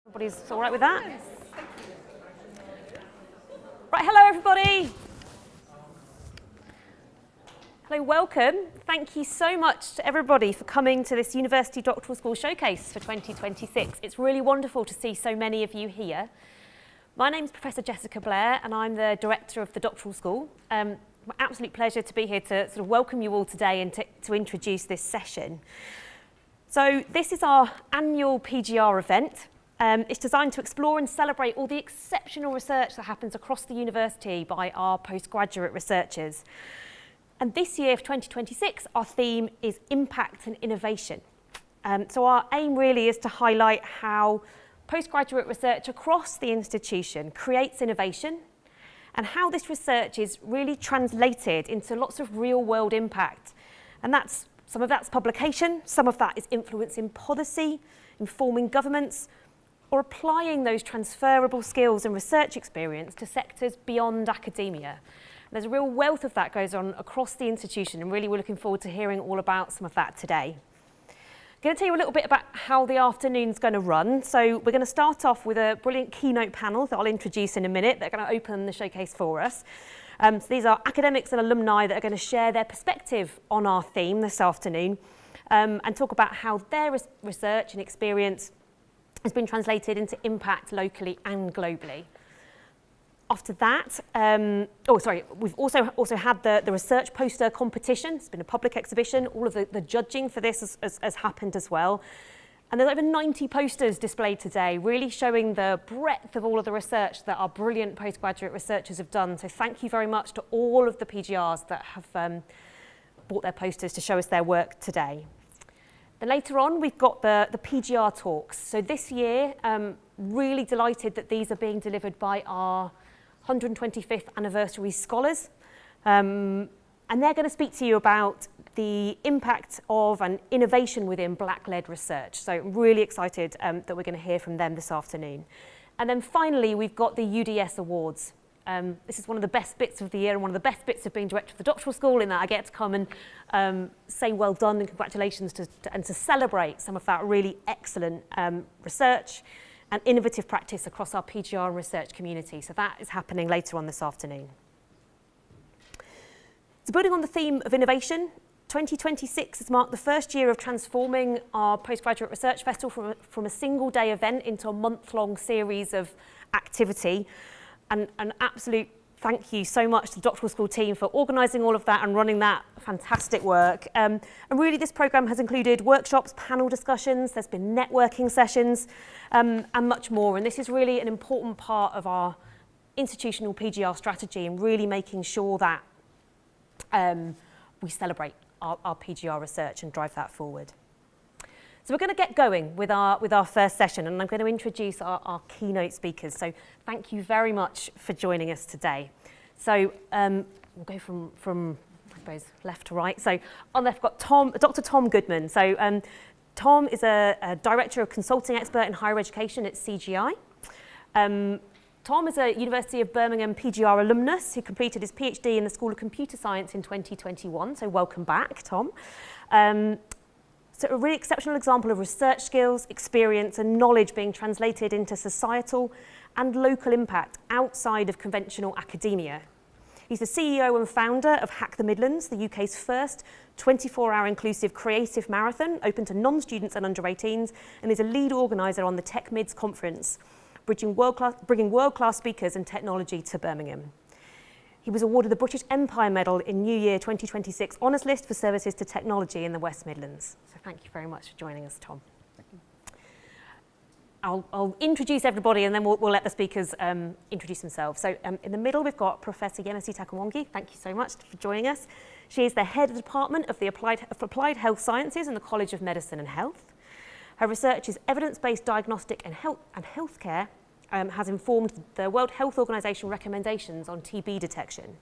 Everybody's all right with that? Yes. Right, hello everybody. Hello, welcome. Thank you so much to everybody for coming to this University Doctoral School Showcase for 2026. It's really wonderful to see so many of you here. My name's Professor Jessica Blair and I'm the Director of the Doctoral School. My absolute pleasure to be here to sort of welcome you all today and to introduce this session. So this is our annual PGR event. It's designed to explore and celebrate all the exceptional research that happens across the university by our postgraduate researchers. And this year, for 2026, our theme is impact and innovation. So our aim really is to highlight how postgraduate research across the institution creates innovation and how this research is really translated into lots of real-world impact. And some of that's publication, some of that is influencing policy, informing governments, or applying those transferable skills and research experience to sectors beyond academia. And there's a real wealth of that goes on across the institution, and really we're looking forward to hearing all about some of that today. I'm going to tell you a little bit about how the afternoon's going to run. So we're going to start off with a brilliant keynote panel that I'll introduce in a minute. They're going to open the showcase for us. So these are academics and alumni that are going to share their perspective on our theme this afternoon and talk about how their research and experience has been translated into impact locally and globally. After that, we've also had the research poster competition. It's been a public exhibition. All of the judging for this has happened as well. And there's over 90 posters displayed today, really showing the breadth of all of the research that our brilliant postgraduate researchers have done. So thank you very much to all of the PGRs that have brought their posters to show us their work today. Then later on, we've got the PGR Talks. So this year, really delighted that these are being delivered by our 125th anniversary scholars. And they're going to speak to you about the impact of an innovation within Black-led research. So I'm really excited that we're going to hear from them this afternoon. And then finally, we've got the UDS Awards. This is one of the best bits of the year and one of the best bits of being director of the doctoral school, in that I get to come and say well done and congratulations and to celebrate some of that really excellent research and innovative practice across our PGR and research community. So that is happening later on this afternoon. So building on the theme of innovation, 2026 has marked the first year of transforming our postgraduate research festival from a single day event into a month-long series of activity. And an absolute thank you so much to the doctoral school team for organising all of that and running that fantastic work. And really this programme has included workshops, panel discussions, there's been networking sessions and much more. And this is really an important part of our institutional PGR strategy and really making sure that we celebrate our PGR research and drive that forward. So we're going to get going with our first session, and I'm going to introduce our keynote speakers. So thank you very much for joining us today. So we'll go from I suppose left to right. So on the left, we've got Dr. Tom Goodman. So Tom is a director of consulting expert in higher education at CGI. Tom is a University of Birmingham PGR alumnus who completed his PhD in the School of Computer Science in 2021. So welcome back, Tom. So a really exceptional example of research skills, experience and knowledge being translated into societal and local impact outside of conventional academia. He's the CEO and founder of Hack the Midlands, the UK's first 24-hour inclusive creative marathon open to non-students and under-18s, and is a lead organiser on the Tech Mids conference, bringing world-class speakers and technology to Birmingham. He was awarded the British Empire Medal in New Year 2026 Honours List for services to technology in the West Midlands. So thank you very much for joining us, Tom. Thank you. I'll introduce everybody and then we'll let the speakers introduce themselves. So in the middle, we've got Professor Yemisi Takamwangi. Thank you so much for joining us. She is the head of the Department of Applied Health Sciences in the College of Medicine and Health. Her research is evidence-based diagnostic and healthcare. Has informed the World Health Organization recommendations on TB detection.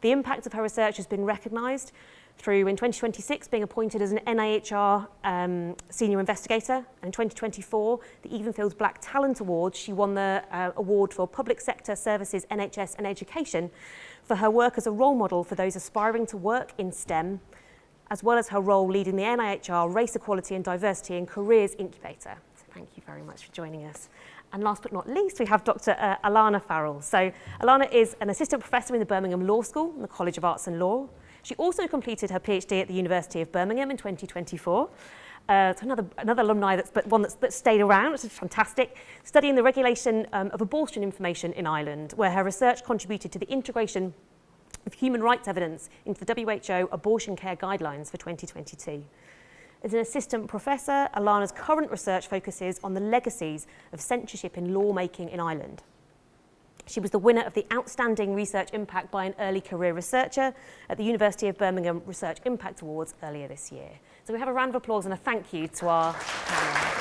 The impact of her research has been recognised through, in 2026, being appointed as an NIHR senior investigator, and in 2024, the Evenfields Black Talent Award, she won the award for Public Sector Services, NHS and Education for her work as a role model for those aspiring to work in STEM, as well as her role leading the NIHR Race Equality and Diversity in Careers Incubator. So Thank you very much for joining us. And last but not least, we have Dr. Alana Farrell. So Alana is an assistant professor in the Birmingham Law School in the College of Arts and Law. She also completed her PhD at the University of Birmingham in 2024. So another alumni that stayed around, which is fantastic, studying the regulation of abortion information in Ireland, where her research contributed to the integration of human rights evidence into the WHO abortion care guidelines for 2022. As an assistant professor, Alana's current research focuses on the legacies of censorship in lawmaking in Ireland. She was the winner of the Outstanding Research Impact by an Early Career Researcher at the University of Birmingham Research Impact Awards earlier this year. So we have a round of applause and a thank you to our panel.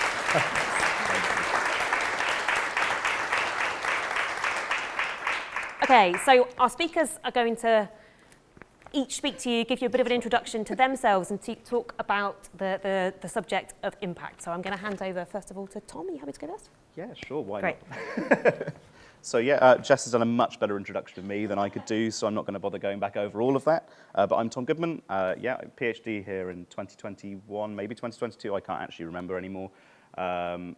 Okay, so our speakers are going to each speak to you, give you a bit of an introduction to themselves and talk about the subject of impact. So I'm going to hand over, first of all, to Tom. Are you happy to go first? Yeah, sure, why Great. not? So Jess has done a much better introduction of me than I could do, so I'm not going to bother going back over all of that. But I'm Tom Goodman, PhD here in 2021, maybe 2022, I can't actually remember anymore. And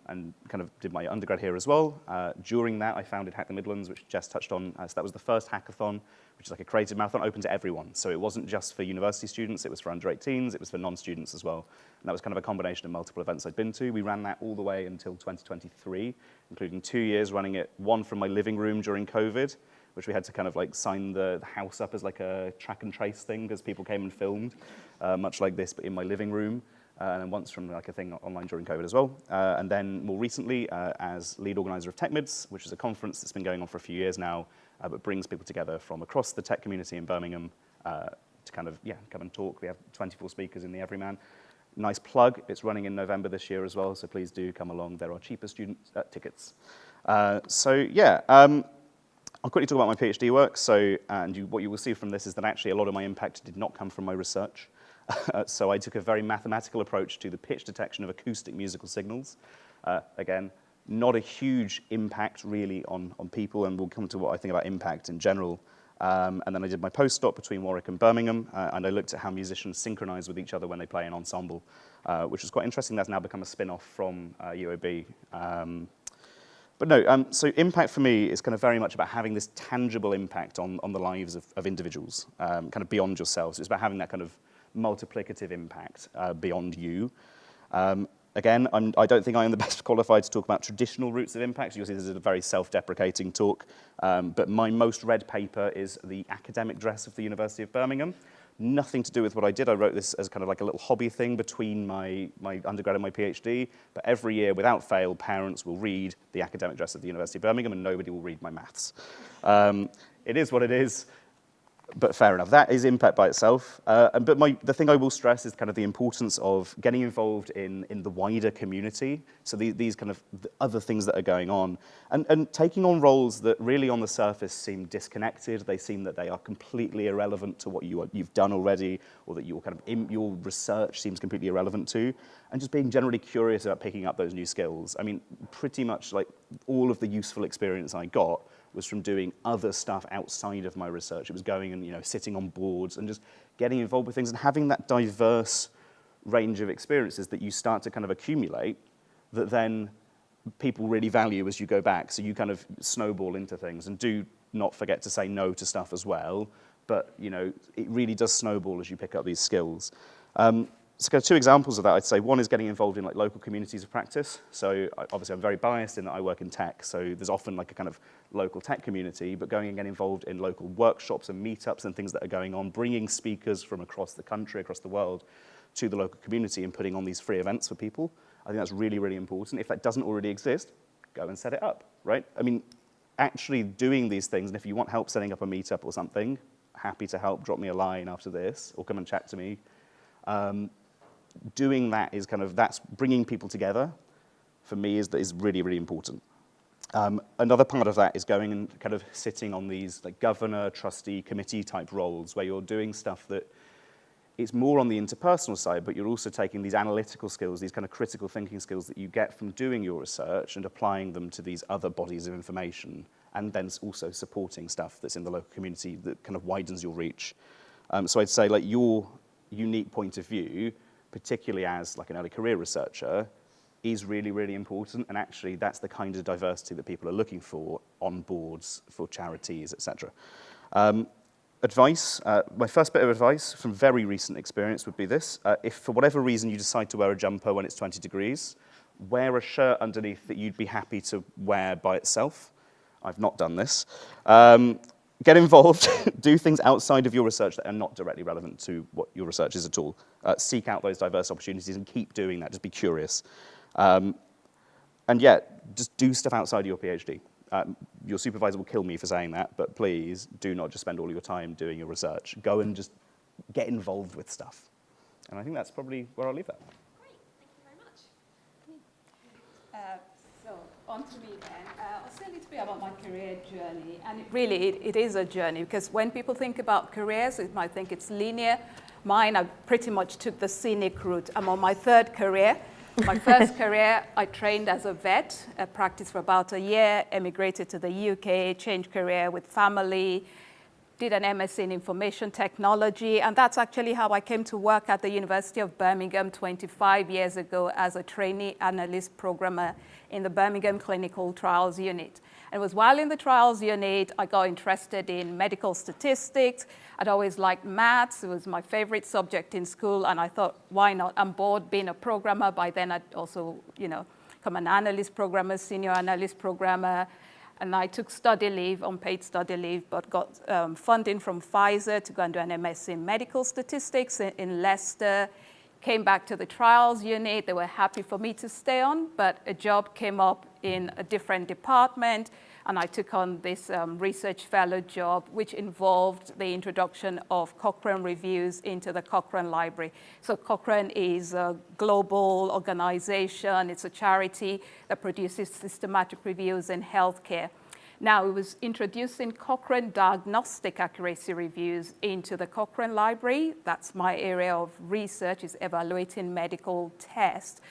kind of did my undergrad here as well. During that, I founded Hack the Midlands, which Jess touched on. So that was the first hackathon, which is like a creative marathon open to everyone. So it wasn't just for university students, it was for under 18s, it was for non-students as well. And that was kind of a combination of multiple events I'd been to. We ran that all the way until 2023, including 2 years running it, one from my living room during COVID, which we had to kind of like sign the house up as like a track and trace thing because people came and filmed, much like this, but in my living room. And then once from like a thing online during COVID as well. And then more recently as lead organizer of TechMids, which is a conference that's been going on for a few years now, but brings people together from across the tech community in Birmingham to kind of, come and talk. We have 24 speakers in the Everyman. Nice plug, it's running in November this year as well, so please do come along. There are cheaper student tickets. I'll quickly talk about my PhD work. What you will see from this is that actually a lot of my impact did not come from my research. So I took a very mathematical approach to the pitch detection of acoustic musical signals. Again, not a huge impact really on people, and we'll come to what I think about impact in general. And then I did my postdoc between Warwick and Birmingham, and I looked at how musicians synchronize with each other when they play an ensemble, which is quite interesting. That's now become a spin-off from UOB. So impact for me is kind of very much about having this tangible impact on the lives of individuals, kind of beyond yourselves. It's about having that kind of multiplicative impact beyond you. Again, I don't think I am the best qualified to talk about traditional routes of impact. You'll see this is a very self-deprecating talk. But my most read paper is the academic dress of the University of Birmingham. Nothing to do with what I did. I wrote this as kind of like a little hobby thing between my undergrad and my PhD. But every year, without fail, parents will read the academic dress of the University of Birmingham, and nobody will read my maths. It is what it is. But fair enough, that is impact by itself. But the thing I will stress is kind of the importance of getting involved in the wider community. So these kind of the other things that are going on. And taking on roles that really on the surface seem disconnected. They seem that they are completely irrelevant to what you've done already, or that your research seems completely irrelevant to. And just being generally curious about picking up those new skills. I mean, pretty much like all of the useful experience I got was from doing other stuff outside of my research. It was going and sitting on boards and just getting involved with things and having that diverse range of experiences that you start to kind of accumulate that then people really value as you go back. So you kind of snowball into things, and do not forget to say no to stuff as well. But it really does snowball as you pick up these skills. So kind of two examples of that, I'd say. One is getting involved in like local communities of practice. So obviously I'm very biased in that I work in tech, so there's often like a kind of local tech community, but going and getting involved in local workshops and meetups and things that are going on, bringing speakers from across the country, across the world, to the local community and putting on these free events for people. I think that's really, really important. If that doesn't already exist, go and set it up, right? I mean, actually doing these things, and if you want help setting up a meetup or something, happy to help, drop me a line after this, or come and chat to me. Doing that is that's bringing people together, for me, is really, really important. Another part of that is going and kind of sitting on these like governor, trustee, committee type roles where you're doing stuff that it's more on the interpersonal side, but you're also taking these analytical skills, these kind of critical thinking skills that you get from doing your research and applying them to these other bodies of information, and then also supporting stuff that's in the local community that kind of widens your reach. So I'd say like your unique point of view, particularly as like an early career researcher, is really, really important, and actually that's the kind of diversity that people are looking for on boards for charities, etc. Advice, my first bit of advice from very recent experience would be this. If for whatever reason you decide to wear a jumper when it's 20 degrees, wear a shirt underneath that you'd be happy to wear by itself. I've not done this. Get involved, do things outside of your research that are not directly relevant to what your research is at all. Seek out those diverse opportunities and keep doing that, just be curious. And yeah, just do stuff outside of your PhD. Your supervisor will kill me for saying that, but please do not just spend all your time doing your research. Go and just get involved with stuff. And I think that's probably where I'll leave that. Great, thank you very much. So on to me then. I'll say a little bit about my career journey. And it is a journey, because when people think about careers, they might think it's linear. Mine, I pretty much took the scenic route. I'm on my third career. My first career, I trained as a vet. I practiced for about a year, emigrated to the UK, changed career with family, did an MSc in information technology, and that's actually how I came to work at the University of Birmingham 25 years ago as a trainee analyst programmer in the Birmingham Clinical Trials Unit. And it was while in the trials unit, I got interested in medical statistics. I'd always liked maths. It was my favorite subject in school, and I thought, why not? I'm bored being a programmer. By then, I'd also, become an analyst programmer, senior analyst programmer. And I took study leave, unpaid study leave, but got funding from Pfizer to go and do an MSc in medical statistics in Leicester. Came back to the trials unit. They were happy for me to stay on, but a job came up in a different department, and I took on this research fellow job, which involved the introduction of Cochrane reviews into the Cochrane Library. So Cochrane is a global organization. It's a charity that produces systematic reviews in healthcare. Now, it was introducing Cochrane diagnostic accuracy reviews into the Cochrane Library. That's my area of research, is evaluating medical tests,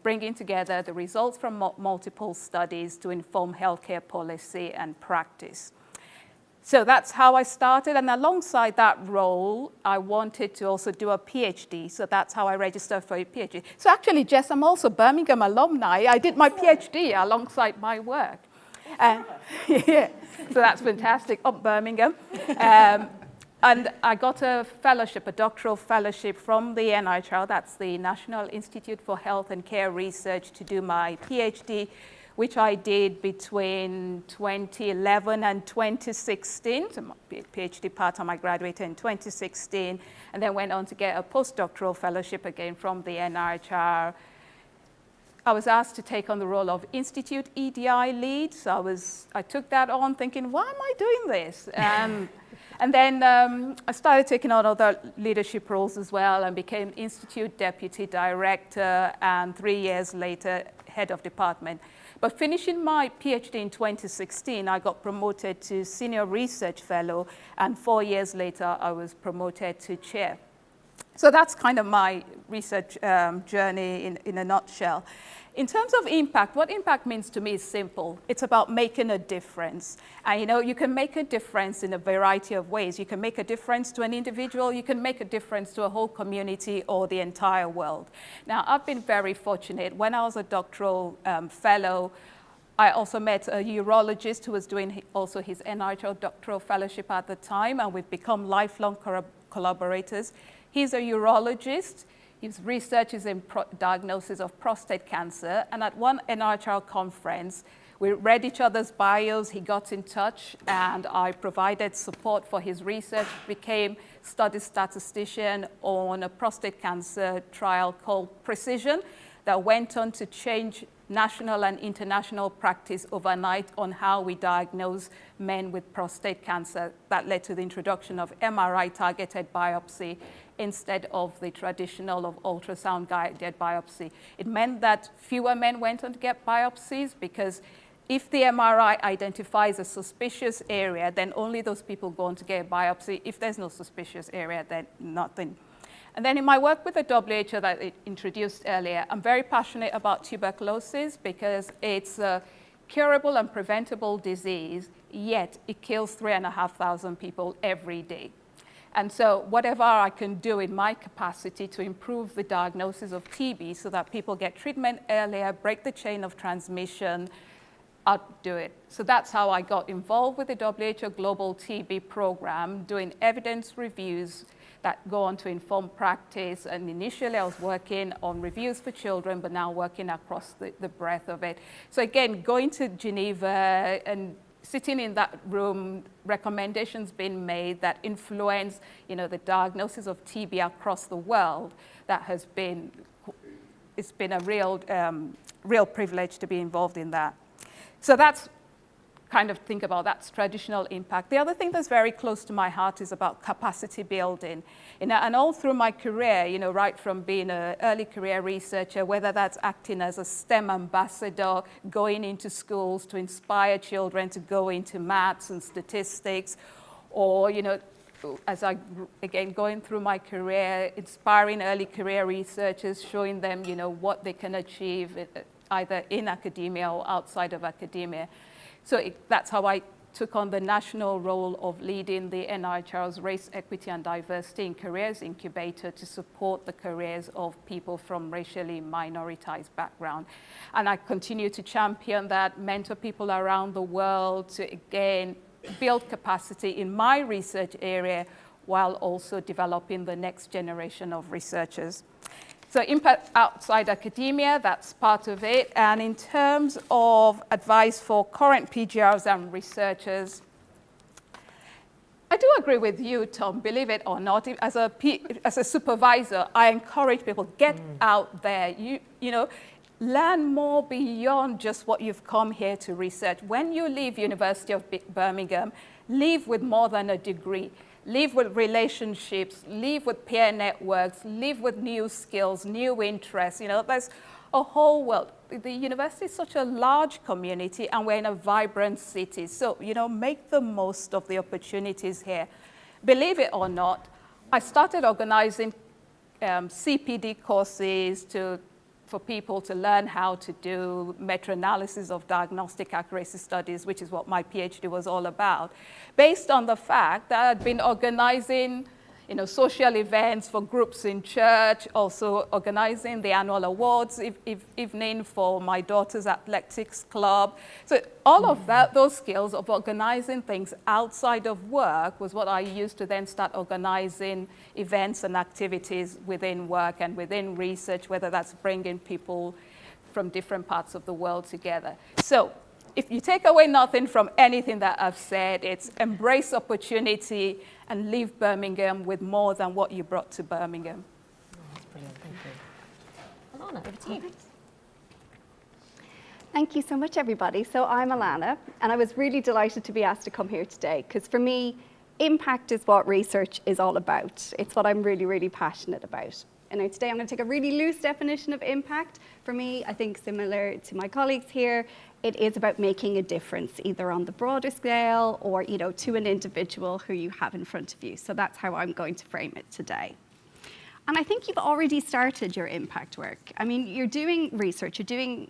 bringing together the results from multiple studies to inform healthcare policy and practice. So that's how I started, and alongside that role, I wanted to also do a PhD, so that's how I registered for a PhD. So actually, Jess, I'm also Birmingham alumni. I did my PhD alongside my work. Yeah, so that's fantastic, up Birmingham. And I got a fellowship, a doctoral fellowship from the NIHR, that's the National Institute for Health and Care Research, to do my PhD, which I did between 2011 and 2016. So my PhD part-time, I graduated in 2016, and then went on to get a postdoctoral fellowship again from the NIHR. I was asked to take on the role of Institute EDI lead, so I took that on thinking, why am I doing this? And then I started taking on other leadership roles as well and became Institute Deputy Director, and 3 years later, Head of Department. But finishing my PhD in 2016, I got promoted to Senior Research Fellow, and 4 years later, I was promoted to Chair. So that's kind of my research journey in a nutshell. In terms of impact, what impact means to me is simple. It's about making a difference. And you can make a difference in a variety of ways. You can make a difference to an individual, you can make a difference to a whole community or the entire world. Now, I've been very fortunate. When I was a doctoral fellow, I also met a urologist who was doing also his NIHR doctoral fellowship at the time, and we've become lifelong collaborators. He's a urologist. His research is in diagnosis of prostate cancer. And at one NIHR conference, we read each other's bios. He got in touch, and I provided support for his research, became study statistician on a prostate cancer trial called Precision that went on to change national and international practice overnight on how we diagnose men with prostate cancer. That led to the introduction of MRI-targeted biopsy instead of the traditional of ultrasound-guided biopsy. It meant that fewer men went on to get biopsies, because if the MRI identifies a suspicious area, then only those people go on to get a biopsy. If there's no suspicious area, then nothing. And then in my work with the WHO that I introduced earlier, I'm very passionate about tuberculosis because it's a curable and preventable disease, yet it kills 3,500 people every day. And so whatever I can do in my capacity to improve the diagnosis of TB so that people get treatment earlier, break the chain of transmission, I'll do it. So that's how I got involved with the WHO Global TB Program, doing evidence reviews that go on to inform practice. And initially I was working on reviews for children, but now working across the breadth of it. So again, going to Geneva and sitting in that room, recommendations being made that influence, the diagnosis of TB across the world, it's been a real privilege to be involved in that. So that's kind of think about that's traditional impact. The other thing that's very close to my heart is about capacity building. And all through my career, right from being an early career researcher, whether that's acting as a STEM ambassador, going into schools to inspire children to go into maths and statistics, or, as again, going through my career, inspiring early career researchers, showing them, what they can achieve either in academia or outside of academia. So that's how I took on the national role of leading the NIHR's Race, Equity and Diversity in Careers Incubator to support the careers of people from racially minoritized background. And I continue to champion that, mentor people around the world to, again, build capacity in my research area while also developing the next generation of researchers. So impact outside academia, that's part of it. And in terms of advice for current PGRs and researchers, I do agree with you, Tom, believe it or not. As a supervisor, I encourage people, get out there, learn more beyond just what you've come here to research. When you leave University of Birmingham, leave with more than a degree. Live with relationships, live with peer networks, live with new skills, new interests. There's a whole world. The university is such a large community and we're in a vibrant city. So, make the most of the opportunities here. Believe it or not, I started organizing CPD courses for people to learn how to do meta-analysis of diagnostic accuracy studies, which is what my PhD was all about, based on the fact that I'd been organizing social events for groups in church, also organizing the annual awards evening for my daughter's athletics club. So all of those skills of organizing things outside of work was what I used to then start organizing events and activities within work and within research, whether that's bringing people from different parts of the world together. So if you take away nothing from anything that I've said, it's embrace opportunity and leave Birmingham with more than what you brought to Birmingham. Oh, that's brilliant, thank you. Alana, over to you. Thank you so much, everybody. So I'm Alana, and I was really delighted to be asked to come here today, because for me, impact is what research is all about. It's what I'm really, really passionate about. And now today I'm going to take a really loose definition of impact. For me, I think similar to my colleagues here, it is about making a difference, either on the broader scale or to an individual who you have in front of you. So that's how I'm going to frame it today. And I think you've already started your impact work. I mean, you're doing research, you're doing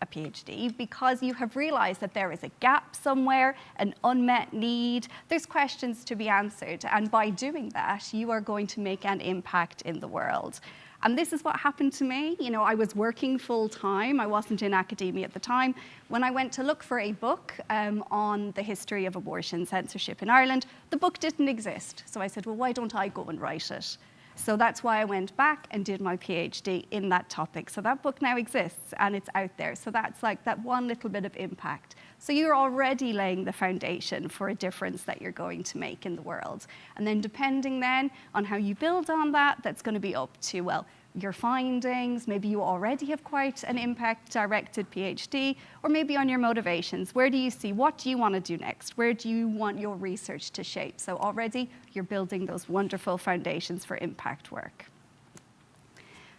a PhD because you have realized that there is a gap somewhere, an unmet need. There's questions to be answered. And by doing that, you are going to make an impact in the world. And this is what happened to me. I was working full time. I wasn't in academia at the time. When I went to look for a book on the history of abortion censorship in Ireland, the book didn't exist. So I said, well, why don't I go and write it? So that's why I went back and did my PhD in that topic. So that book now exists and it's out there. So that's like that one little bit of impact. So you're already laying the foundation for a difference that you're going to make in the world. And then depending then on how you build on that, that's going to be up to, well, your findings, maybe you already have quite an impact-directed PhD, or maybe on your motivations. Where do you see, what do you want to do next? Where do you want your research to shape? So already you're building those wonderful foundations for impact work.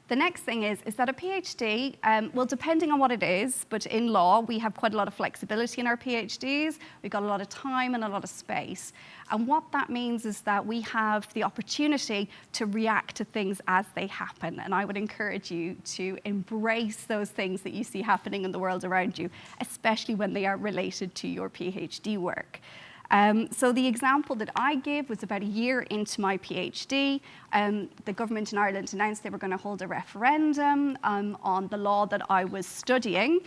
The next thing is that a PhD, well, depending on what it is, but in law, we have quite a lot of flexibility in our PhDs. We've got a lot of time and a lot of space. And what that means is that we have the opportunity to react to things as they happen. And I would encourage you to embrace those things that you see happening in the world around you, especially when they are related to your PhD work. So the example that I give was about a year into my PhD. The government in Ireland announced they were going to hold a referendum on the law that I was studying.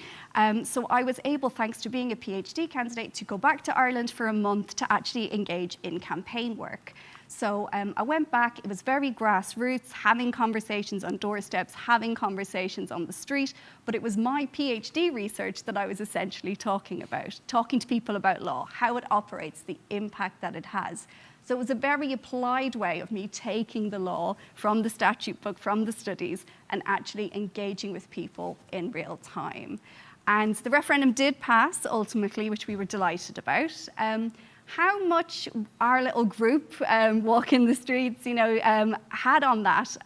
So I was able, thanks to being a PhD candidate, to go back to Ireland for a month to actually engage in campaign work. So I went back, it was very grassroots, having conversations on doorsteps, having conversations on the street, but it was my PhD research that I was essentially talking about, talking to people about law, how it operates, the impact that it has. So it was a very applied way of me taking the law from the statute book, from the studies, and actually engaging with people in real time. And the referendum did pass, ultimately, which we were delighted about. How much our little group walking the streets, had on that,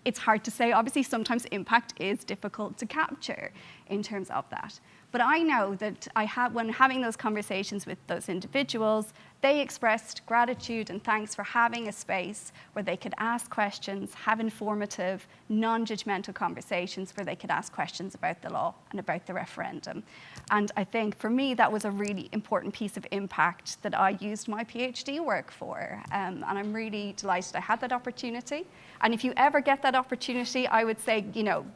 it's hard to say. Obviously, sometimes impact is difficult to capture in terms of that. But I know that when having those conversations with those individuals, they expressed gratitude and thanks for having a space where they could ask questions, have informative, non-judgmental conversations where they could ask questions about the law and about the referendum. And I think for me, that was a really important piece of impact that I used my PhD work for. And I'm really delighted I had that opportunity. And if you ever get that opportunity, I would say,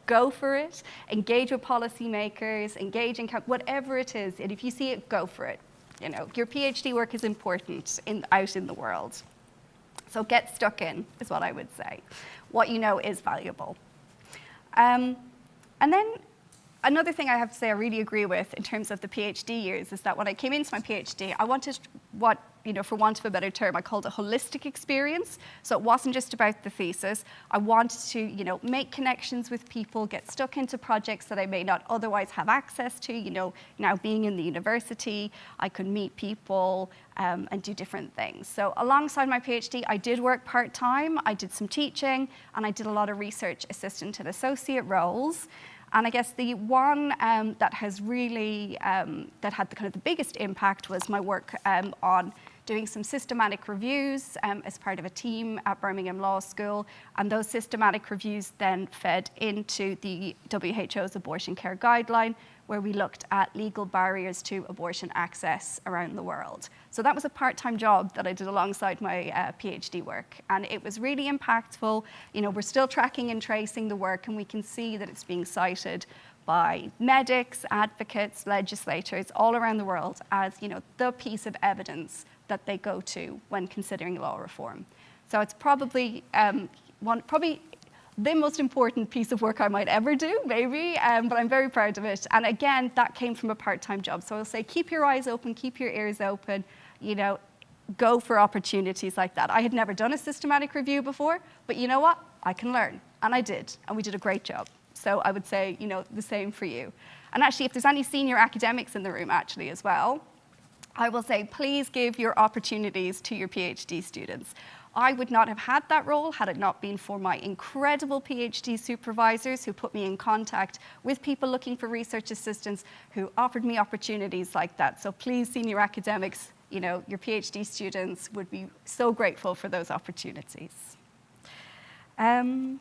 go for it, engage with policymakers, engage in whatever it is. And if you see it, go for it. Your PhD work is important out in the world. So get stuck in, is what I would say. What you know is valuable. And then another thing I have to say I really agree with in terms of the PhD years is that when I came into my PhD, I wanted what, for want of a better term, I called a holistic experience. So it wasn't just about the thesis. I wanted to, make connections with people, get stuck into projects that I may not otherwise have access to. Now being in the university, I could meet people and do different things. So alongside my PhD, I did work part-time. I did some teaching, and I did a lot of research assistant and associate roles. And I guess the one that has really, that had the biggest impact was my work on doing some systematic reviews as part of a team at Birmingham Law School. And those systematic reviews then fed into the WHO's abortion care guideline, where we looked at legal barriers to abortion access around the world. So that was a part-time job that I did alongside my PhD work. And it was really impactful. We're still tracking and tracing the work, and we can see that it's being cited by medics, advocates, legislators all around the world as, the piece of evidence that they go to when considering law reform. So it's probably the most important piece of work I might ever do, maybe, but I'm very proud of it. And again, that came from a part-time job. So I'll say, keep your eyes open, keep your ears open, go for opportunities like that. I had never done a systematic review before, but you know what? I can learn, and I did, and we did a great job. So I would say, the same for you. And actually, if there's any senior academics in the room actually as well, I will say, please give your opportunities to your PhD students. I would not have had that role had it not been for my incredible PhD supervisors who put me in contact with people looking for research assistants who offered me opportunities like that. So please, senior academics, your PhD students would be so grateful for those opportunities. And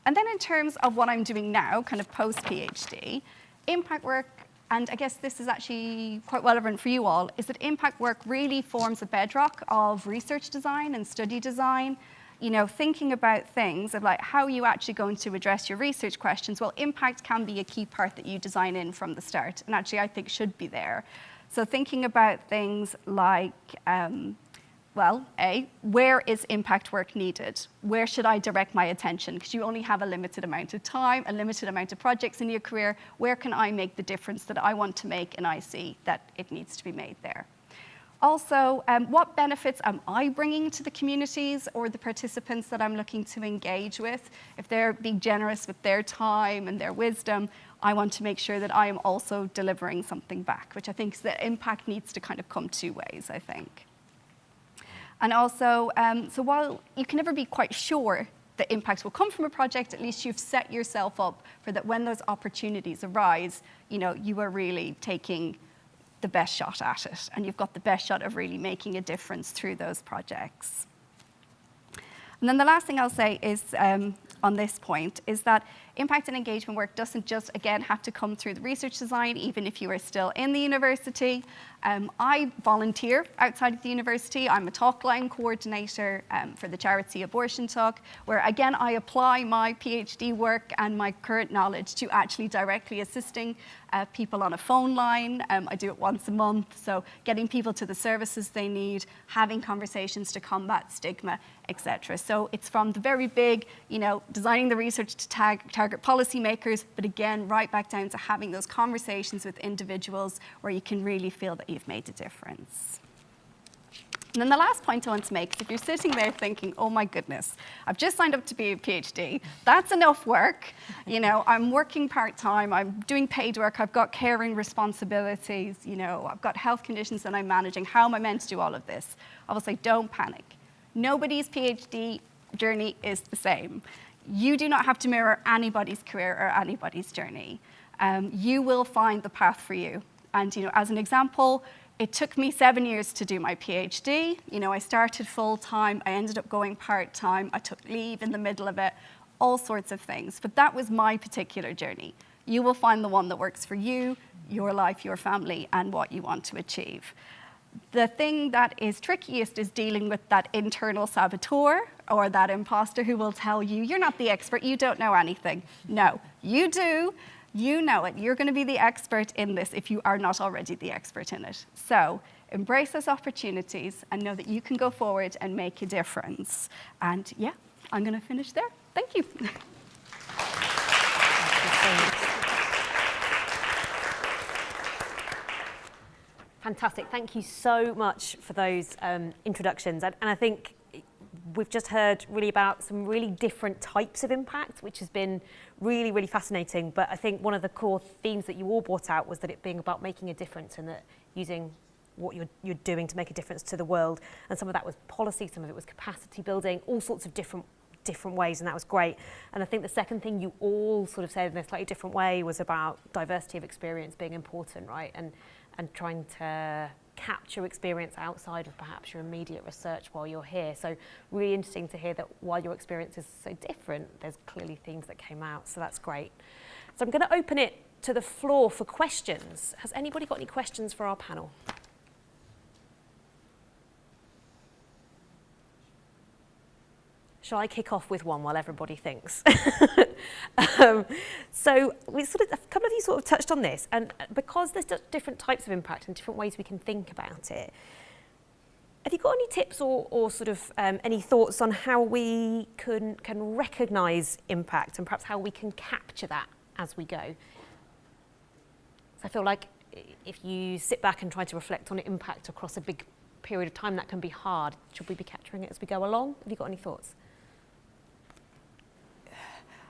then in terms of what I'm doing now, kind of post-PhD, impact work, and I guess this is actually quite relevant for you all, is that impact work really forms a bedrock of research design and study design. Thinking about things of like, how are you actually going to address your research questions? Well, impact can be a key part that you design in from the start, and actually I think should be there. So thinking about things like, where is impact work needed? Where should I direct my attention? Because you only have a limited amount of time, a limited amount of projects in your career. Where can I make the difference that I want to make and I see that it needs to be made there? Also, what benefits am I bringing to the communities or the participants that I'm looking to engage with? If they're being generous with their time and their wisdom, I want to make sure that I am also delivering something back, which I think the impact needs to kind of come two ways, I think. And also, so while you can never be quite sure the impact will come from a project, at least you've set yourself up for that when those opportunities arise, you are really taking the best shot at it, and you've got the best shot of really making a difference through those projects. And then the last thing I'll say is, on this point is that impact and engagement work doesn't just, again, have to come through the research design, even if you are still in the university. I volunteer outside of the university. I'm a talk line coordinator for the charity Abortion Talk, where again, I apply my PhD work and my current knowledge to actually directly assisting people on a phone line. I do it once a month, so getting people to the services they need, having conversations to combat stigma, etc. So it's from the very big, designing the research to target policymakers, but again, right back down to having those conversations with individuals where you can really feel that you've made a difference. And then the last point I want to make is if you're sitting there thinking, oh my goodness, I've just signed up to be a PhD, that's enough work. I'm working part-time, I'm doing paid work, I've got caring responsibilities, I've got health conditions that I'm managing, how am I meant to do all of this? I will say, don't panic. Nobody's PhD journey is the same. You do not have to mirror anybody's career or anybody's journey. You will find the path for you. And as an example, it took me 7 years to do my PhD. I started full-time, I ended up going part-time, I took leave in the middle of it, all sorts of things. But that was my particular journey. You will find the one that works for you, your life, your family, and what you want to achieve. The thing that is trickiest is dealing with that internal saboteur or that imposter who will tell you, you're not the expert, you don't know anything. No, you do. You know it. You're going to be the expert in this if you are not already the expert in it. So embrace those opportunities and know that you can go forward and make a difference. And yeah, I'm going to finish there. Thank you. Fantastic. Thank you so much for those introductions. And I think we've just heard really about some really different types of impact, which has been really, really fascinating. But I think one of the core themes that you all brought out was that it being about making a difference and that using what you're doing to make a difference to the world. And some of that was policy, some of it was capacity building, all sorts of different ways, and that was great. And I think the second thing you all sort of said in a slightly different way was about diversity of experience being important, right? And trying to capture experience outside of perhaps your immediate research while you're here. So really interesting to hear that while your experience is so different, there's clearly themes that came out, so that's great. So I'm going to open it to the floor for questions. Has anybody got any questions for our panel? Shall I kick off with one while everybody thinks? So a couple of you sort of touched on this, and because there's different types of impact and different ways we can think about it, have you got any tips or sort of any thoughts on how we can recognise impact and perhaps how we can capture that as we go? So I feel like if you sit back and try to reflect on impact across a big period of time, that can be hard. Should we be capturing it as we go along? Have you got any thoughts?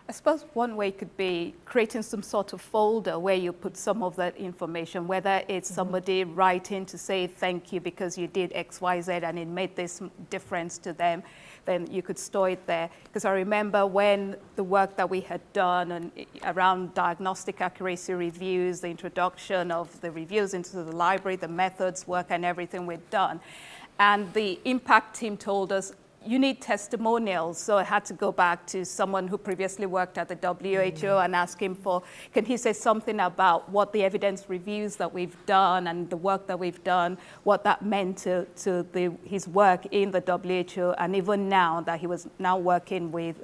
I suppose one way could be creating some sort of folder where you put some of that information, whether it's somebody writing to say thank you because you did X, Y, Z and it made this difference to them, then you could store it there. Because I remember when the work that we had done around diagnostic accuracy reviews, the introduction of the reviews into the library, the methods work and everything we'd done. And the impact team told us, you need testimonials. So I had to go back to someone who previously worked at the WHO and ask him can he say something about what the evidence reviews that we've done and the work that we've done, what that meant to his work in the WHO, and even now that he was now working with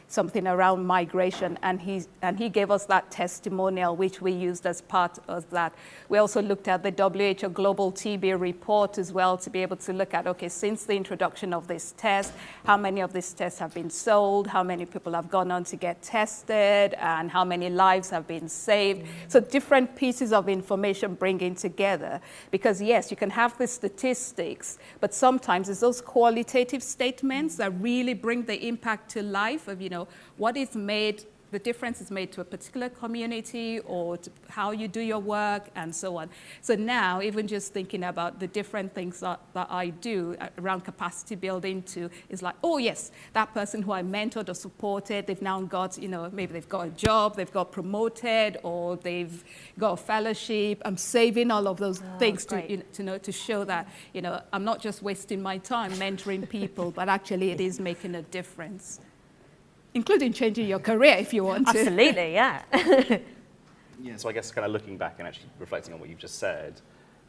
something around migration, and he gave us that testimonial, which we used as part of that. We also looked at the WHO Global TB report as well to be able to look at, okay, since the introduction of this test, how many of these tests have been sold, how many people have gone on to get tested, and how many lives have been saved. So different pieces of information bringing together, because yes, you can have the statistics, but sometimes it's those qualitative statements that really bring the impact to life of, what is made, the difference is made to a particular community or to how you do your work and so on. So now, even just thinking about the different things that I do around capacity building is like, oh yes, that person who I mentored or supported, they've now got, maybe they've got a job, they've got promoted, or they've got a fellowship. I'm saving all of those things to show that, I'm not just wasting my time mentoring people, but actually it is making a difference. including changing your career if you want to. Absolutely, yeah. Yeah, so I guess kind of looking back and actually reflecting on what you've just said,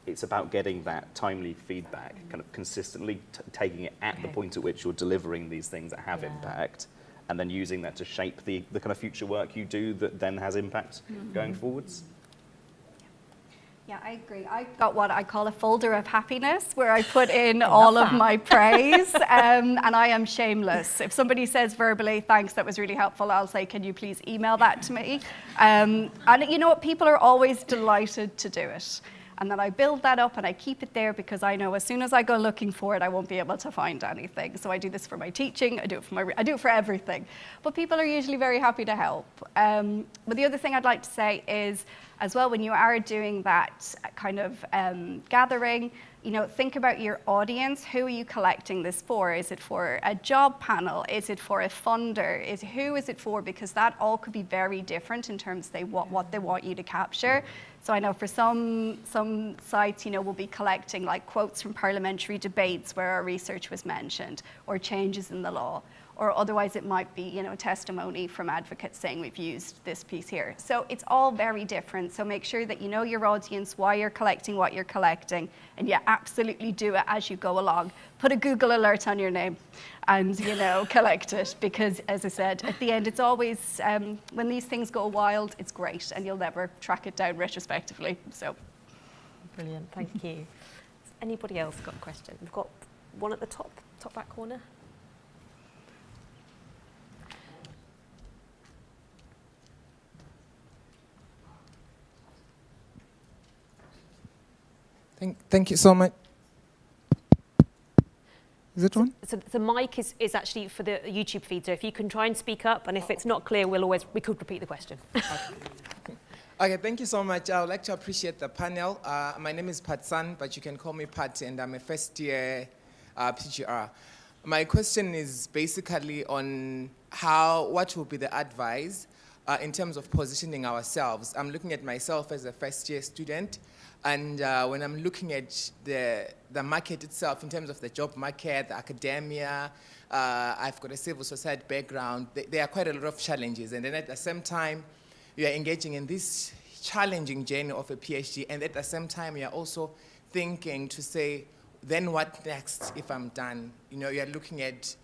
it's about getting that timely feedback, kind of consistently taking it at the point at which you're delivering these things that have impact, and then using that to shape the kind of future work you do that then has impact going forwards. Yeah, I agree. I've got what I call a folder of happiness where I put in all of my praise, and I am shameless. If somebody says verbally, thanks, that was really helpful, I'll say, can you please email that to me? And you know what, people are always delighted to do it. And then I build that up and I keep it there because I know as soon as I go looking for it, I won't be able to find anything. So I do this for my teaching, I do it for everything. But people are usually very happy to help. But the other thing I'd like to say is, as well, when you are doing that kind of gathering, you know, think about your audience. Who are you collecting this for? Is it for a job panel? Is it for a funder? Who is it for? Because that all could be very different in terms of what they want you to capture. So I know for some sites, you know, we'll be collecting like quotes from parliamentary debates where our research was mentioned, or changes in the law. Or otherwise it might be, you know, testimony from advocates saying we've used this piece here. So it's all very different. So make sure that you know your audience, why you're collecting what you're collecting, and you absolutely do it as you go along. Put a Google alert on your name and, you know, collect it, because as I said, at the end, it's always, when these things go wild, it's great and you'll never track it down retrospectively. So. Brilliant, thank you. Has anybody else got a question? We've got one at the top back corner. Thank you so much. Is it on? So the mic is actually for the YouTube feed, so if you can try and speak up, and if it's not clear, we could repeat the question. Okay, thank you so much. I would like to appreciate the panel. My name is Patsan, but you can call me Pat, and I'm a first year PGR. My question is basically on what will be the advice in terms of positioning ourselves. I'm looking at myself as a first year student. And when I'm looking at the market itself, in terms of the job market, the academia, I've got a civil society background, there are quite a lot of challenges. And then at the same time, you are engaging in this challenging journey of a PhD. And at the same time, you're also thinking to say, then what next if I'm done? You know, you're looking at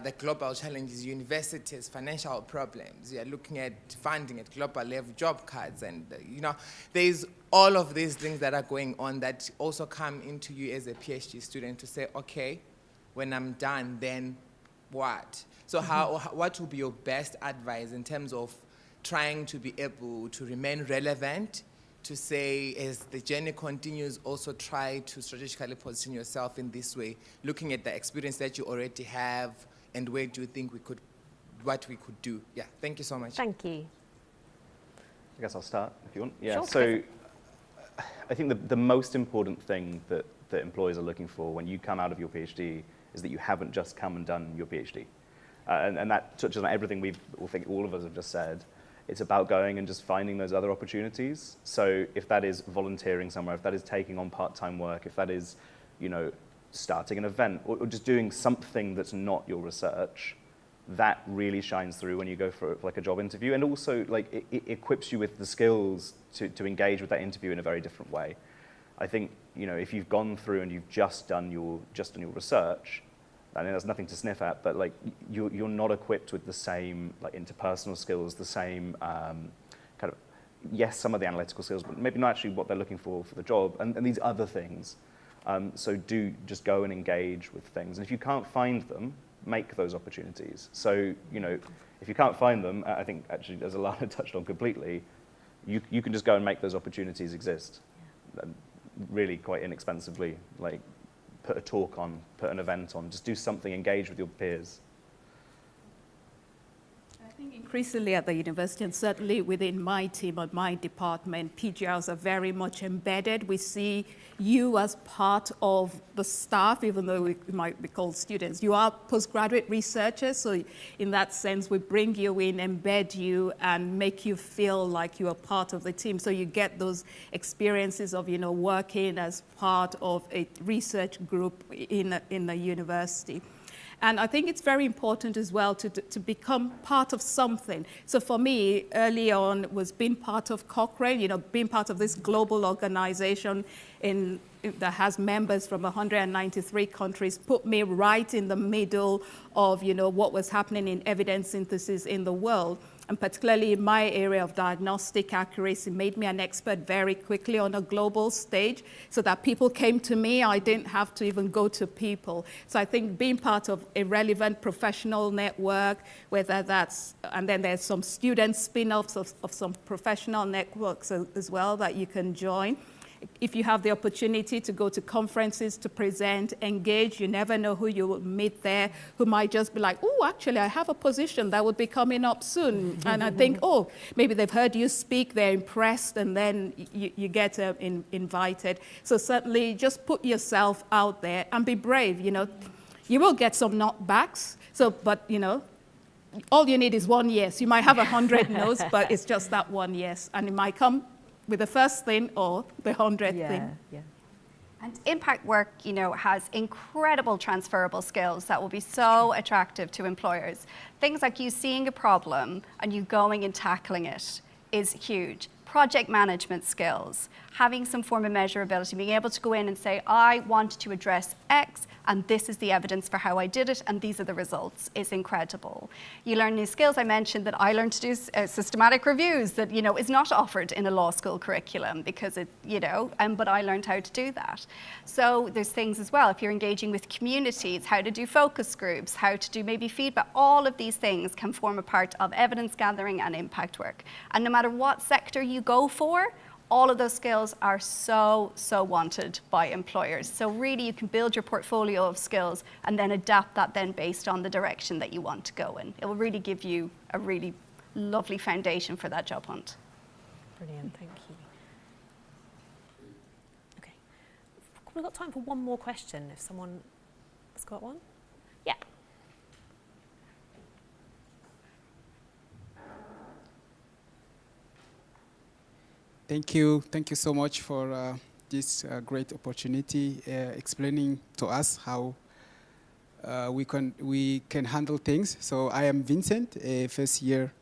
the global challenges, universities, financial problems. You're looking at funding at global level, job cuts, and you know, there's all of these things that are going on that also come into you as a PhD student to say, okay, when I'm done, then what? So what would be your best advice in terms of trying to be able to remain relevant, to say, as the journey continues, also try to strategically position yourself in this way, looking at the experience that you already have, and where do you think what we could do? Yeah, thank you so much. Thank you. I guess I'll start if you want. Yeah, Sure, so I think the most important thing that employers are looking for when you come out of your PhD is that you haven't just come and done your PhD. And that touches on everything all of us have just said. It's about going and just finding those other opportunities. So if that is volunteering somewhere, if that is taking on part-time work, if that is, you know, starting an event, or just doing something that's not your research, that really shines through when you go for like a job interview. And also, like, it equips you with the skills to engage with that interview in a very different way. I think, you know, if you've gone through and you've just done your research, I mean, there's nothing to sniff at, but like you're not equipped with the same like interpersonal skills, the same kind of, yes, some of the analytical skills, but maybe not actually what they're looking for the job, and these other things. So do just go and engage with things. And if you can't find them, make those opportunities. So, you know, if you can't find them, I think actually, as Alana touched on completely, you can just go and make those opportunities exist. Really quite inexpensively, like put a talk on, put an event on, just do something, engage with your peers. I think increasingly at the university, and certainly within my team or my department, PGRs are very much embedded. We see you as part of the staff, even though we might be called students. You are postgraduate researchers, so in that sense, we bring you in, embed you, and make you feel like you are part of the team. So you get those experiences of, you know, working as part of a research group in a university. And I think it's very important as well to become part of something. So for me, early on was being part of Cochrane, you know, being part of this global organization that has members from 193 countries, put me right in the middle of, you know, what was happening in evidence synthesis in the world. And particularly in my area of diagnostic accuracy, made me an expert very quickly on a global stage so that people came to me. I didn't have to even go to people. So I think being part of a relevant professional network, whether that's, and then there's some student spin-offs of some professional networks as well that you can join. If you have the opportunity to go to conferences, to present, engage, you never know who you will meet there, who might just be like, oh, actually, I have a position that would be coming up soon. And I think, oh, maybe they've heard you speak, they're impressed, and then you get invited. So certainly just put yourself out there and be brave, you know. You will get some knockbacks, but, you know, all you need is one yes. You might have 100 no's, but it's just that one yes. And it might come with the first thing or the 100th thing. Yeah. And impact work, you know, has incredible transferable skills that will be so attractive to employers. Things like you seeing a problem and you going and tackling it is huge. Project management skills, having some form of measurability, being able to go in and say, I want to address X, and this is the evidence for how I did it, and these are the results, is incredible. You learn new skills. I mentioned that I learned to do systematic reviews that, you know, is not offered in a law school curriculum because it, you know, but I learned how to do that. So there's things as well, if you're engaging with communities, how to do focus groups, how to do maybe feedback, all of these things can form a part of evidence gathering and impact work. And no matter what sector you go for, all of those skills are so wanted by employers. So really you can build your portfolio of skills and then adapt that then based on the direction that you want to go in. It will really give you a really lovely foundation for that job hunt. Brilliant, thank you. Okay, we've got time for one more question if someone has got one. Yeah. Thank you so much for this great opportunity, explaining to us how we can handle things. So I am Vincent, a first year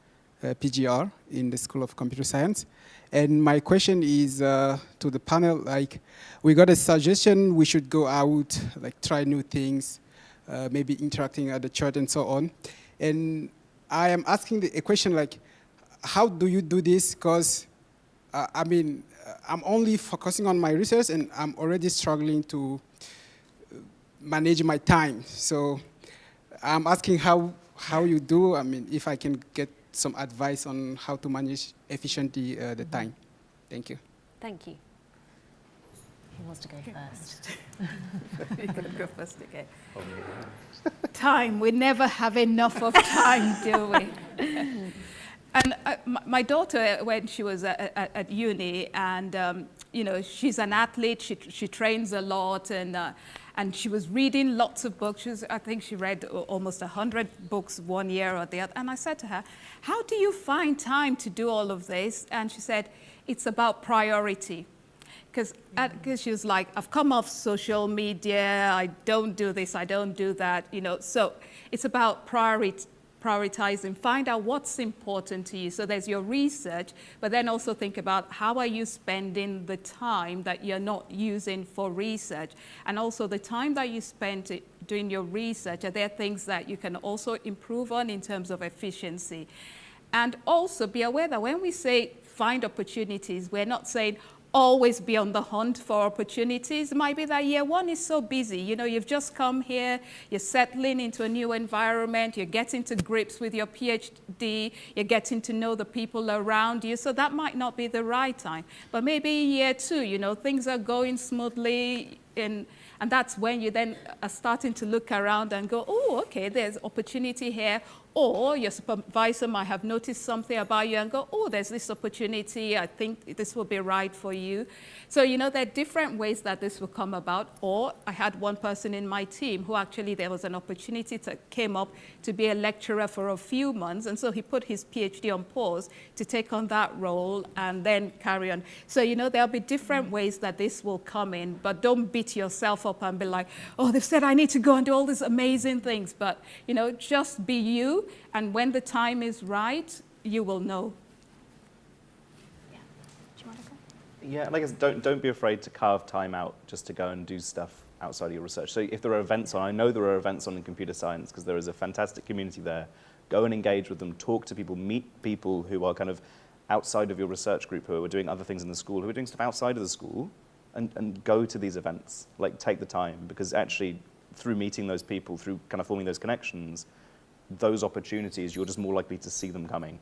PGR in the School of Computer Science. And my question is to the panel, like, we got a suggestion we should go out, like try new things, maybe interacting at the church and so on. And I am asking a question like, how do you do this? Because I mean, I'm only focusing on my research and I'm already struggling to manage my time. So I'm asking how you do. I mean, if I can get some advice on how to manage efficiently the time. Thank you. Thank you. Who wants to go first? You can go first again. Time. We never have enough of time, do we? And my daughter, when she was at uni, and you know, she's an athlete. She trains a lot, and she was reading lots of books. I think she read almost 100 books one year or the other. And I said to her, "How do you find time to do all of this?" And she said, "It's about priority." Because she was like, "I've come off social media. I don't do this. I don't do that." You know, so it's about prioritizing, find out what's important to you. So there's your research, but then also think about how are you spending the time that you're not using for research. And also the time that you spend doing your research, are there things that you can also improve on in terms of efficiency? And also be aware that when we say find opportunities, we're not saying always be on the hunt for opportunities. It might be that year one is so busy. You know, you've just come here, you're settling into a new environment, you're getting to grips with your PhD, you're getting to know the people around you, so that might not be the right time. But maybe year two, you know, things are going smoothly, and that's when you then are starting to look around and go, oh, okay, there's opportunity here. Or your supervisor might have noticed something about you and go, oh, there's this opportunity, I think this will be right for you. So, you know, there are different ways that this will come about. Or I had one person in my team who actually there was an opportunity that came up to be a lecturer for a few months. And so he put his PhD on pause to take on that role and then carry on. So, you know, there'll be different ways that this will come in, but don't beat yourself up and be like, oh, they've said I need to go and do all these amazing things. But, you know, just be you. And when the time is right, you will know. Yeah. Do you want to go? Yeah, like I said, don't be afraid to carve time out just to go and do stuff outside of your research. So if there are events on, I know there are events on in computer science because there is a fantastic community there. Go and engage with them, talk to people, meet people who are kind of outside of your research group, who are doing other things in the school, who are doing stuff outside of the school, and go to these events. Like, take the time, because actually through meeting those people, through kind of forming those connections, those opportunities, you're just more likely to see them coming.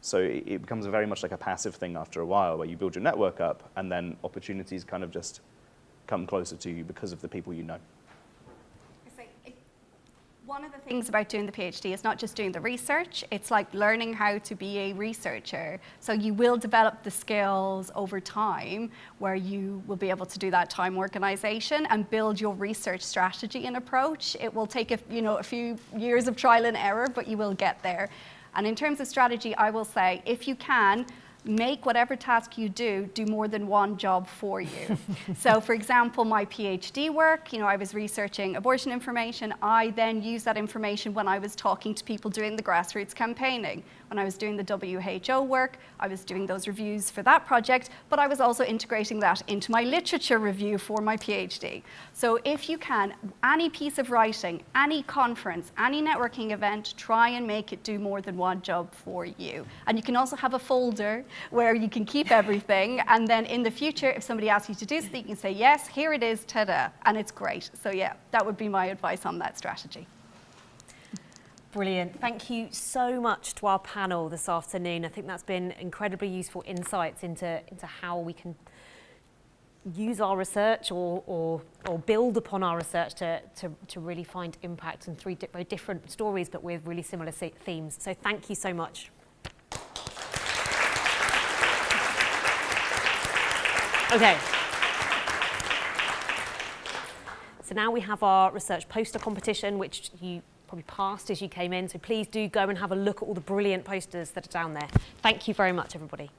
So it becomes very much like a passive thing after a while, where you build your network up and then opportunities kind of just come closer to you because of the people you know. One of the things about doing the PhD is not just doing the research, it's like learning how to be a researcher. So you will develop the skills over time where you will be able to do that time organization and build your research strategy and approach. It will take a few years of trial and error, but you will get there. And in terms of strategy, I will say, if you can, make whatever task you do more than one job for you. So for example, my PhD work, I was researching abortion information. I then used that information when I was talking to people doing the grassroots campaigning. When I was doing the WHO work, I was doing those reviews for that project, but I was also integrating that into my literature review for my PhD. So if you can, any piece of writing, any conference, any networking event, try and make it do more than one job for you. And you can also have a folder where you can keep everything, and then in the future, if somebody asks you to do something, you can say, yes, here it is, ta-da, and it's great. So yeah, that would be my advice on that strategy. Brilliant. Thank you so much to our panel this afternoon. I think that's been incredibly useful insights into how we can use our research or build upon our research to really find impact in three very different stories, but with really similar themes. So thank you so much. Okay. So now we have our research poster competition, which you probably passed as you came in. So please do go and have a look at all the brilliant posters that are down there. Thank you very much, everybody.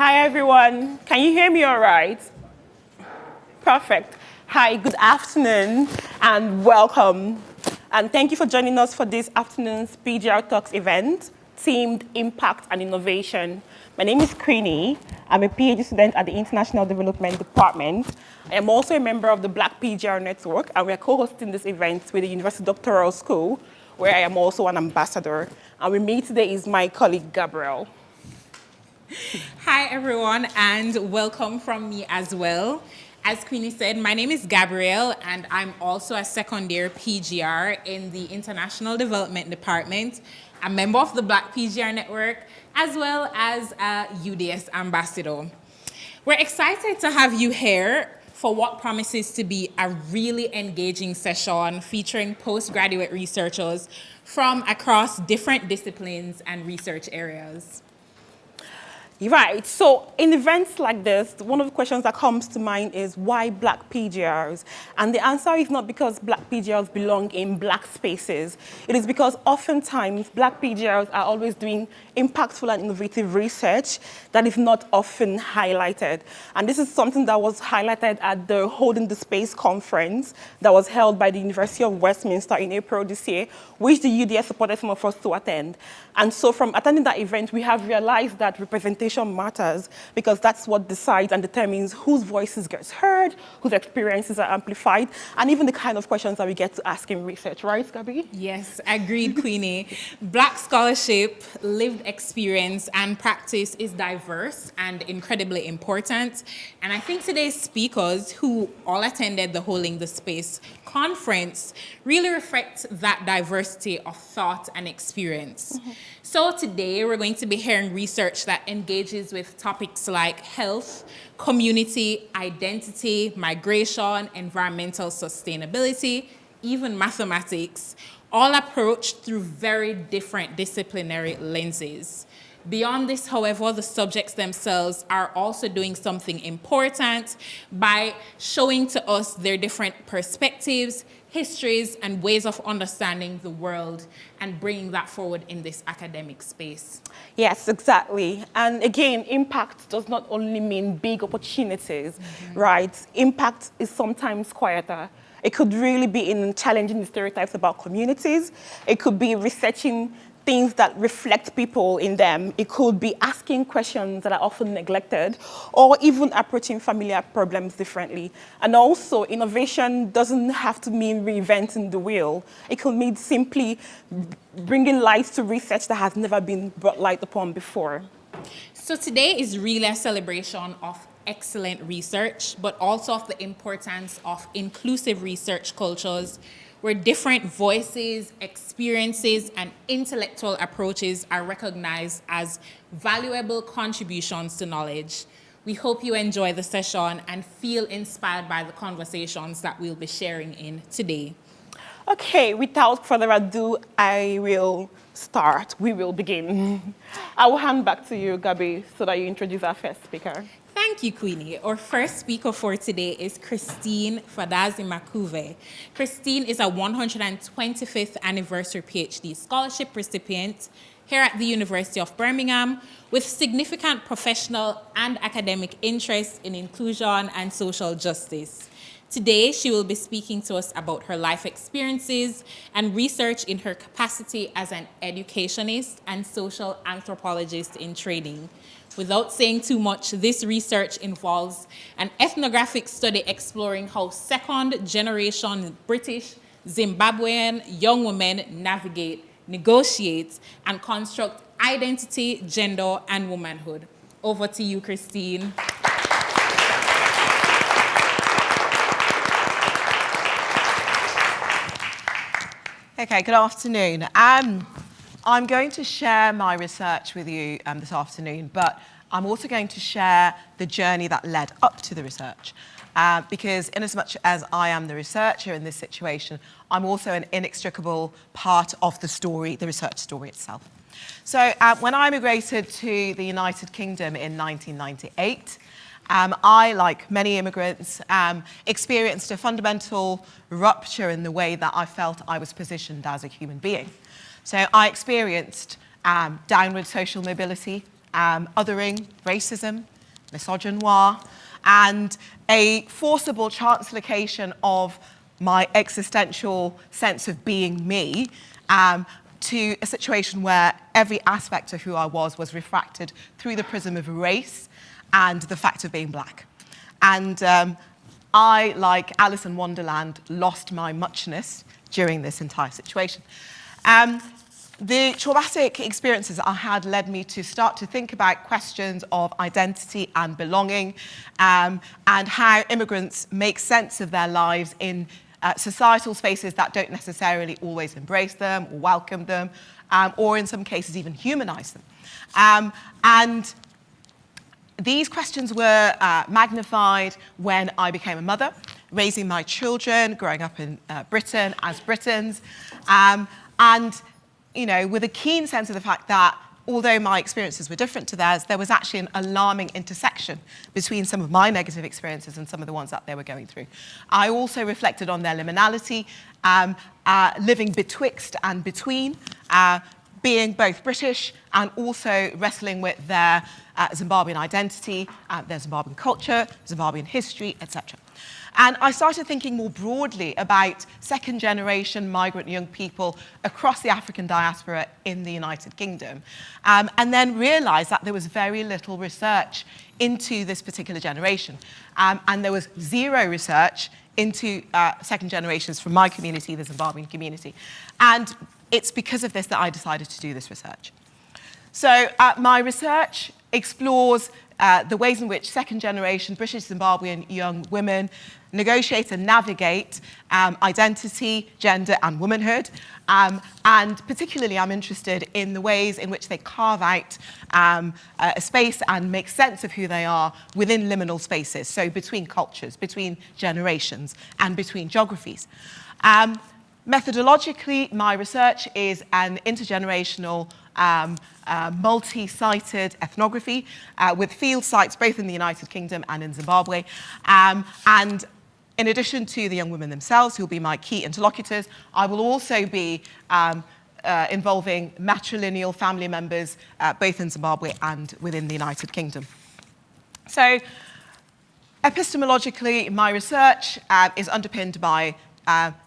Hi, everyone. Can you hear me all right? Perfect. Hi, good afternoon, and welcome. And thank you for joining us for this afternoon's PGR Talks event, themed Impact and Innovation. My name is Queenie. I'm a PhD student at the International Development Department. I am also a member of the Black PGR Network, and we are co-hosting this event with the University Doctoral School, where I am also an ambassador. And with me today is my colleague, Gabrielle. Hi, everyone, and welcome from me as well. As Queenie said, my name is Gabrielle, and I'm also a second-year PGR in the International Development Department, a member of the Black PGR Network, as well as a UDS ambassador. We're excited to have you here for what promises to be a really engaging session featuring postgraduate researchers from across different disciplines and research areas. Right, so in events like this, one of the questions that comes to mind is why Black PGRs? And the answer is not because Black PGRs belong in Black spaces. It is because oftentimes Black PGRs are always doing impactful and innovative research that is not often highlighted. And this is something that was highlighted at the Holding the Space conference that was held by the University of Westminster in April this year, which the UDS supported some of us to attend. And so from attending that event, we have realized that representation matters because that's what decides and determines whose voices gets heard, whose experiences are amplified, and even the kind of questions that we get to ask in research, right, Gabby? Yes, agreed, Queenie. Black scholarship, lived experience, and practice is diverse and incredibly important. And I think today's speakers, who all attended the Holding the Space conference, really reflect that diversity of thought and experience. So today we're going to be hearing research that engages with topics like health, community, identity, migration, environmental sustainability, even mathematics, all approached through very different disciplinary lenses. Beyond this, however, the subjects themselves are also doing something important by showing to us their different perspectives, histories, and ways of understanding the world and bringing that forward in this academic space. Yes, exactly. And again, impact does not only mean big opportunities, right? Impact is sometimes quieter. It could really be in challenging the stereotypes about communities. It could be researching things that reflect people in them. It could be asking questions that are often neglected, or even approaching familiar problems differently. And also, innovation doesn't have to mean reinventing the wheel. It could mean simply bringing light to research that has never been brought light upon before. So today is really a celebration of excellent research, but also of the importance of inclusive research cultures where different voices, experiences, and intellectual approaches are recognized as valuable contributions to knowledge. We hope you enjoy the session and feel inspired by the conversations that we'll be sharing in today. Okay, without further ado, I will start. We will begin. I will hand back to you, Gabby, so that you introduce our first speaker. Thank you, Queenie. Our first speaker for today is Christine Fadazi-Makuve. Christine is a 125th anniversary PhD scholarship recipient here at the University of Birmingham with significant professional and academic interests in inclusion and social justice. Today, she will be speaking to us about her life experiences and research in her capacity as an educationist and social anthropologist in training. Without saying too much, this research involves an ethnographic study exploring how second-generation British, Zimbabwean young women navigate, negotiate, and construct identity, gender, and womanhood. Over to you, Christine. Okay, good afternoon. I'm going to share my research with you this afternoon, but I'm also going to share the journey that led up to the research. Because inasmuch as I am the researcher in this situation, I'm also an inextricable part of the story, the research story itself. So when I immigrated to the United Kingdom in 1998, I, like many immigrants, experienced a fundamental rupture in the way that I felt I was positioned as a human being. So I experienced downward social mobility, othering, racism, misogynoir, and a forcible translocation of my existential sense of being me to a situation where every aspect of who I was refracted through the prism of race and the fact of being black. And I, like Alice in Wonderland, lost my muchness during this entire situation. The traumatic experiences I had led me to start to think about questions of identity and belonging, and how immigrants make sense of their lives in societal spaces that don't necessarily always embrace them or welcome them, or in some cases even humanize them. And these questions were magnified when I became a mother, raising my children, growing up in Britain as Britons, and you know, with a keen sense of the fact that although my experiences were different to theirs, there was actually an alarming intersection between some of my negative experiences and some of the ones that they were going through. I also reflected on their liminality, living betwixt and between, being both British and also wrestling with their Zimbabwean identity, their Zimbabwean culture, Zimbabwean history, etc. And I started thinking more broadly about second-generation migrant young people across the African diaspora in the United Kingdom, and then realized that there was very little research into this particular generation. And there was zero research into second generations from my community, the Zimbabwean community. And it's because of this that I decided to do this research. So my research explores the ways in which second-generation British Zimbabwean young women negotiate and navigate identity, gender, and womanhood. And particularly, I'm interested in the ways in which they carve out a space and make sense of who they are within liminal spaces, so between cultures, between generations, and between geographies. Methodologically, my research is an intergenerational multi-sited ethnography with field sites both in the United Kingdom and in Zimbabwe. And in addition to the young women themselves, who will be my key interlocutors, I will also be involving matrilineal family members both in Zimbabwe and within the United Kingdom. So epistemologically, my research is underpinned by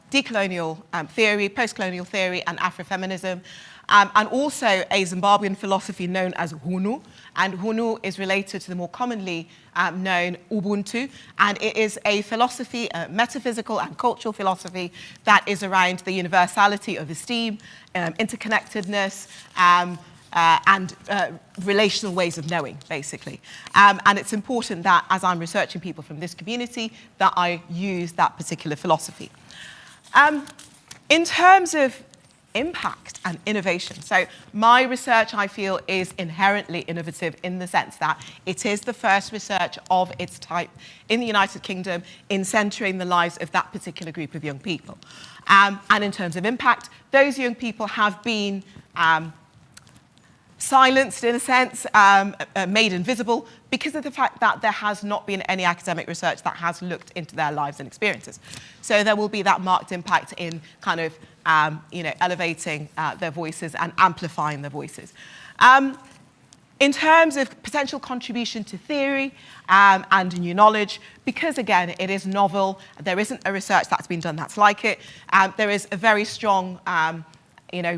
decolonial theory, post-colonial theory, and Afrofeminism, and also a Zimbabwean philosophy known as Hunu. And Hunu is related to the more commonly known Ubuntu, and it is a philosophy, a metaphysical and cultural philosophy that is around the universality of esteem, interconnectedness, and relational ways of knowing, basically. And it's important that, as I'm researching people from this community, that I use that particular philosophy. In terms of impact and innovation, so my research, I feel, is inherently innovative in the sense that it is the first research of its type in the United Kingdom in centering the lives of that particular group of young people. And in terms of impact, those young people have been silenced, in a sense, made invisible, because of the fact that there has not been any academic research that has looked into their lives and experiences. So there will be that marked impact in kind of, elevating their voices and amplifying their voices. In terms of potential contribution to theory and new knowledge, because again, it is novel, there isn't a research that's been done that's like it, there is a very strong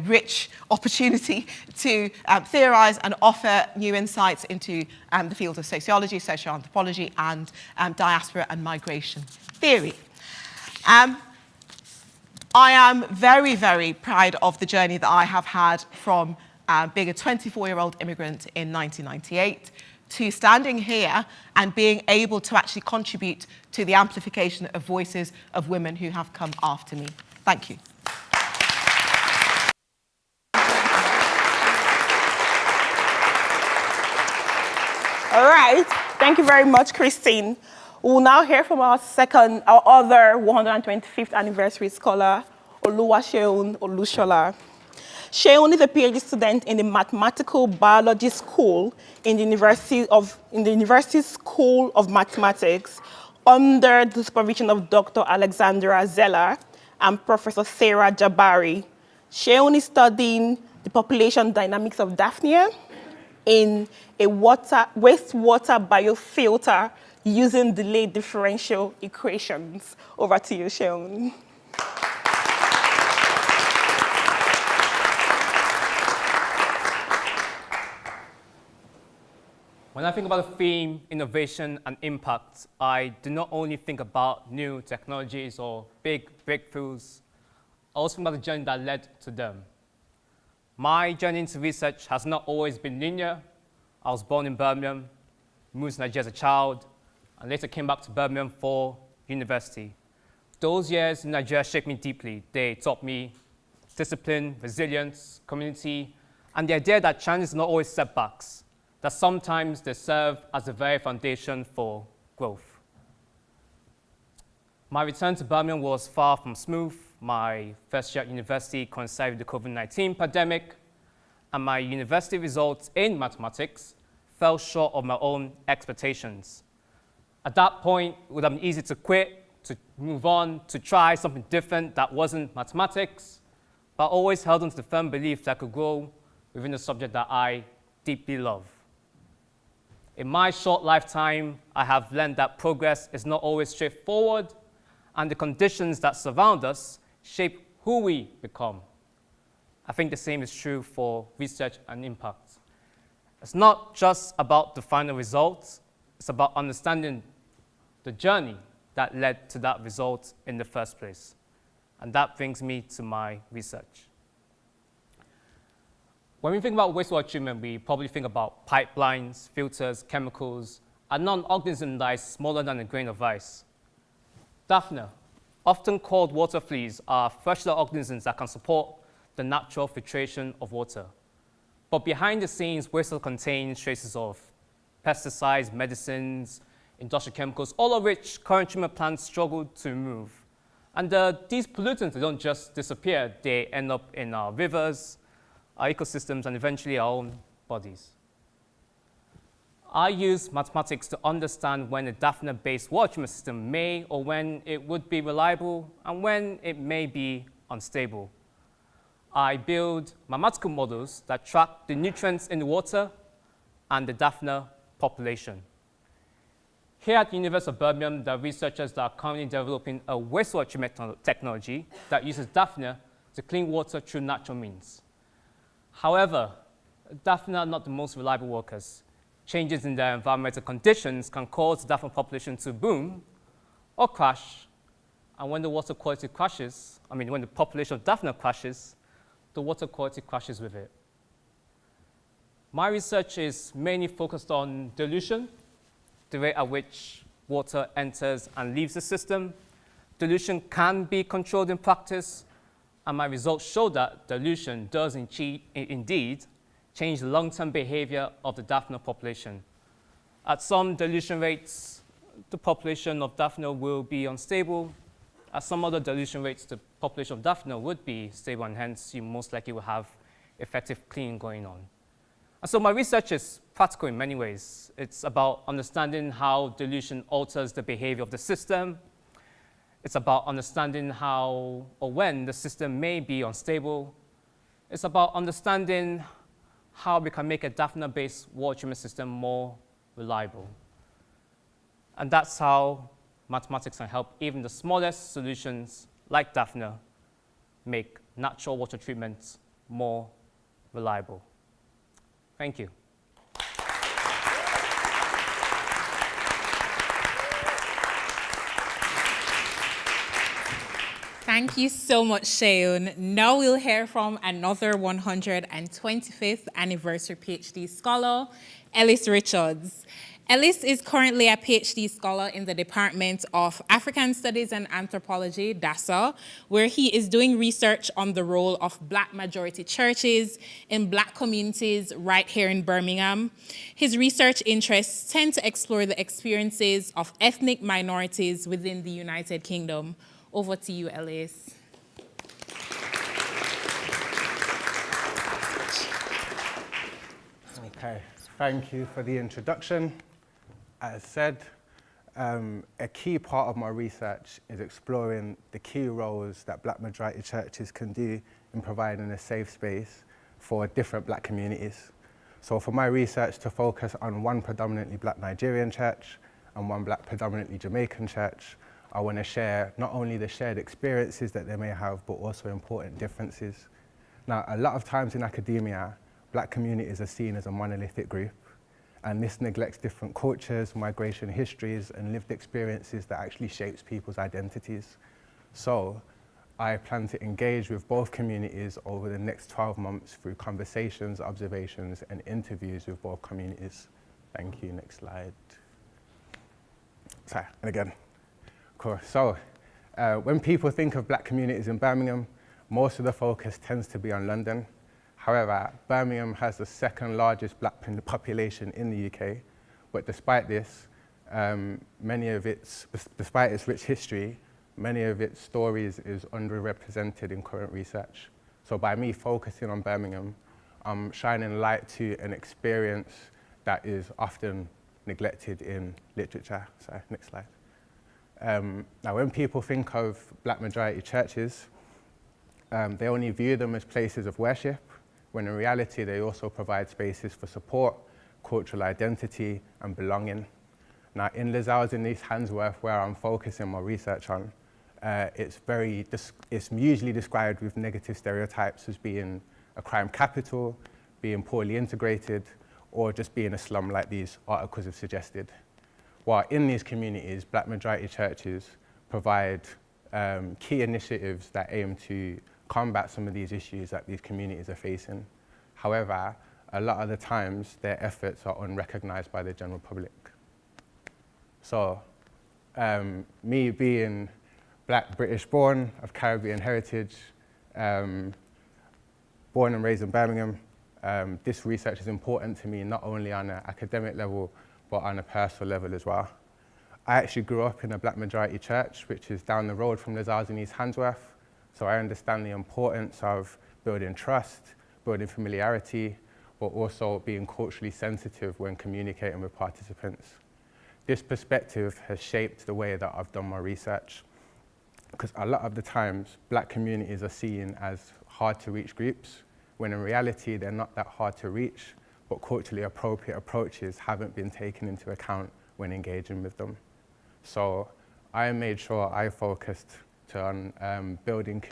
rich opportunity to theorize and offer new insights into the fields of sociology, socioanthropology, and diaspora and migration theory. I am very, very proud of the journey that I have had from being a 24-year-old immigrant in 1998 to standing here and being able to actually contribute to the amplification of voices of women who have come after me. Thank you. All right, thank you very much, Christine. We'll now hear from our other 125th anniversary scholar, Oluwaseun Olushola. Seun is a PhD student in the Mathematical Biology School in the University School of Mathematics under the supervision of Dr. Alexandra Zeller and Professor Sarah Jabari. Seun is studying the population dynamics of Daphnia, in a wastewater biofilter using delayed differential equations. Over to you, Shaun. When I think about the theme, innovation and impact, I do not only think about new technologies or big breakthroughs, I also think about the journey that led to them. My journey into research has not always been linear. I was born in Birmingham, moved to Nigeria as a child, and later came back to Birmingham for university. Those years in Nigeria shaped me deeply. They taught me discipline, resilience, community, and the idea that challenges are not always setbacks, that sometimes they serve as the very foundation for growth. My return to Birmingham was far from smooth. My first year at university coincided with the COVID-19 pandemic, and my university results in mathematics fell short of my own expectations. At that point, it would have been easy to quit, to move on, to try something different that wasn't mathematics, but I always held on to the firm belief that I could grow within a subject that I deeply love. In my short lifetime, I have learned that progress is not always straightforward, and the conditions that surround us shape who we become. I think the same is true for research and impact. It's not just about the final results, it's about understanding the journey that led to that result in the first place. And that brings me to my research. When we think about wastewater treatment, we probably think about pipelines, filters, chemicals, and non-organism that is smaller than a grain of rice. Daphne, often called water fleas, are freshwater organisms that can support the natural filtration of water. But behind the scenes, wastewater contains traces of pesticides, medicines, industrial chemicals, all of which current treatment plants struggle to remove. And these pollutants, they don't just disappear, they end up in our rivers, our ecosystems, and eventually our own bodies. I use mathematics to understand when a Daphne-based water treatment system may or when it would be reliable and when it may be unstable. I build mathematical models that track the nutrients in the water and the Daphne population. Here at the University of Birmingham, there are researchers that are currently developing a wastewater treatment technology that uses Daphne to clean water through natural means. However, Daphne are not the most reliable workers. Changes in their environmental conditions can cause the Daphne population to boom or crash. And when the water quality crashes, when the population of Daphne crashes, the water quality crashes with it. My research is mainly focused on dilution, the rate at which water enters and leaves the system. Dilution can be controlled in practice, and my results show that dilution does indeed change the long-term behavior of the Daphne population. At some dilution rates, the population of Daphne will be unstable. At some other dilution rates, the population of Daphne would be stable, and hence you most likely will have effective cleaning going on. And so my research is practical in many ways. It's about understanding how dilution alters the behavior of the system. It's about understanding how or when the system may be unstable. It's about understanding how we can make a Daphne-based water treatment system more reliable. And that's how mathematics can help even the smallest solutions, like Daphne, make natural water treatment more reliable. Thank you. Thank you so much, Shaun. Now we'll hear from another 125th anniversary PhD scholar, Ellis Richards. Ellis is currently a PhD scholar in the Department of African Studies and Anthropology, DASA, where he is doing research on the role of Black majority churches in Black communities right here in Birmingham. His research interests tend to explore the experiences of ethnic minorities within the United Kingdom. Over to you, Ellis. Okay, thank you for the introduction. As said, a key part of my research is exploring the key roles that Black majority churches can do in providing a safe space for different Black communities. So for my research to focus on one predominantly black Nigerian church and one black predominantly Jamaican church, I want to share not only the shared experiences that they may have, but also important differences. Now, a lot of times in academia, black communities are seen as a monolithic group, and this neglects different cultures, migration histories, and lived experiences that actually shapes people's identities. So I plan to engage with both communities over the next 12 months through conversations, observations, and interviews with both communities. Thank you. Next slide. Sorry, and again. Cool. So when people think of black communities in Birmingham, most of the focus tends to be on London. However, Birmingham has the second largest black population in the UK, but despite this, despite its rich history, many of its stories is underrepresented in current research. So by me focusing on Birmingham, I'm shining light to an experience that is often neglected in literature. Sorry, next slide. Now, when people think of black majority churches, they only view them as places of worship, when in reality they also provide spaces for support, cultural identity, and belonging. Now, in Lizards in East Handsworth, where I'm focusing my research on, it's usually described with negative stereotypes as being a crime capital, being poorly integrated, or just being a slum like these articles have suggested. While in these communities, black majority churches provide key initiatives that aim to combat some of these issues that these communities are facing. However, a lot of the times, their efforts are unrecognized by the general public. So, me being black British born, of Caribbean heritage, born and raised in Birmingham, this research is important to me not only on an academic level, but on a personal level as well. I actually grew up in a black majority church, which is down the road from Lizards in East Handsworth. So I understand the importance of building trust, building familiarity, but also being culturally sensitive when communicating with participants. This perspective has shaped the way that I've done my research, because a lot of the times, black communities are seen as hard to reach groups, when in reality, they're not that hard to reach, but culturally appropriate approaches haven't been taken into account when engaging with them. So I made sure I focused on building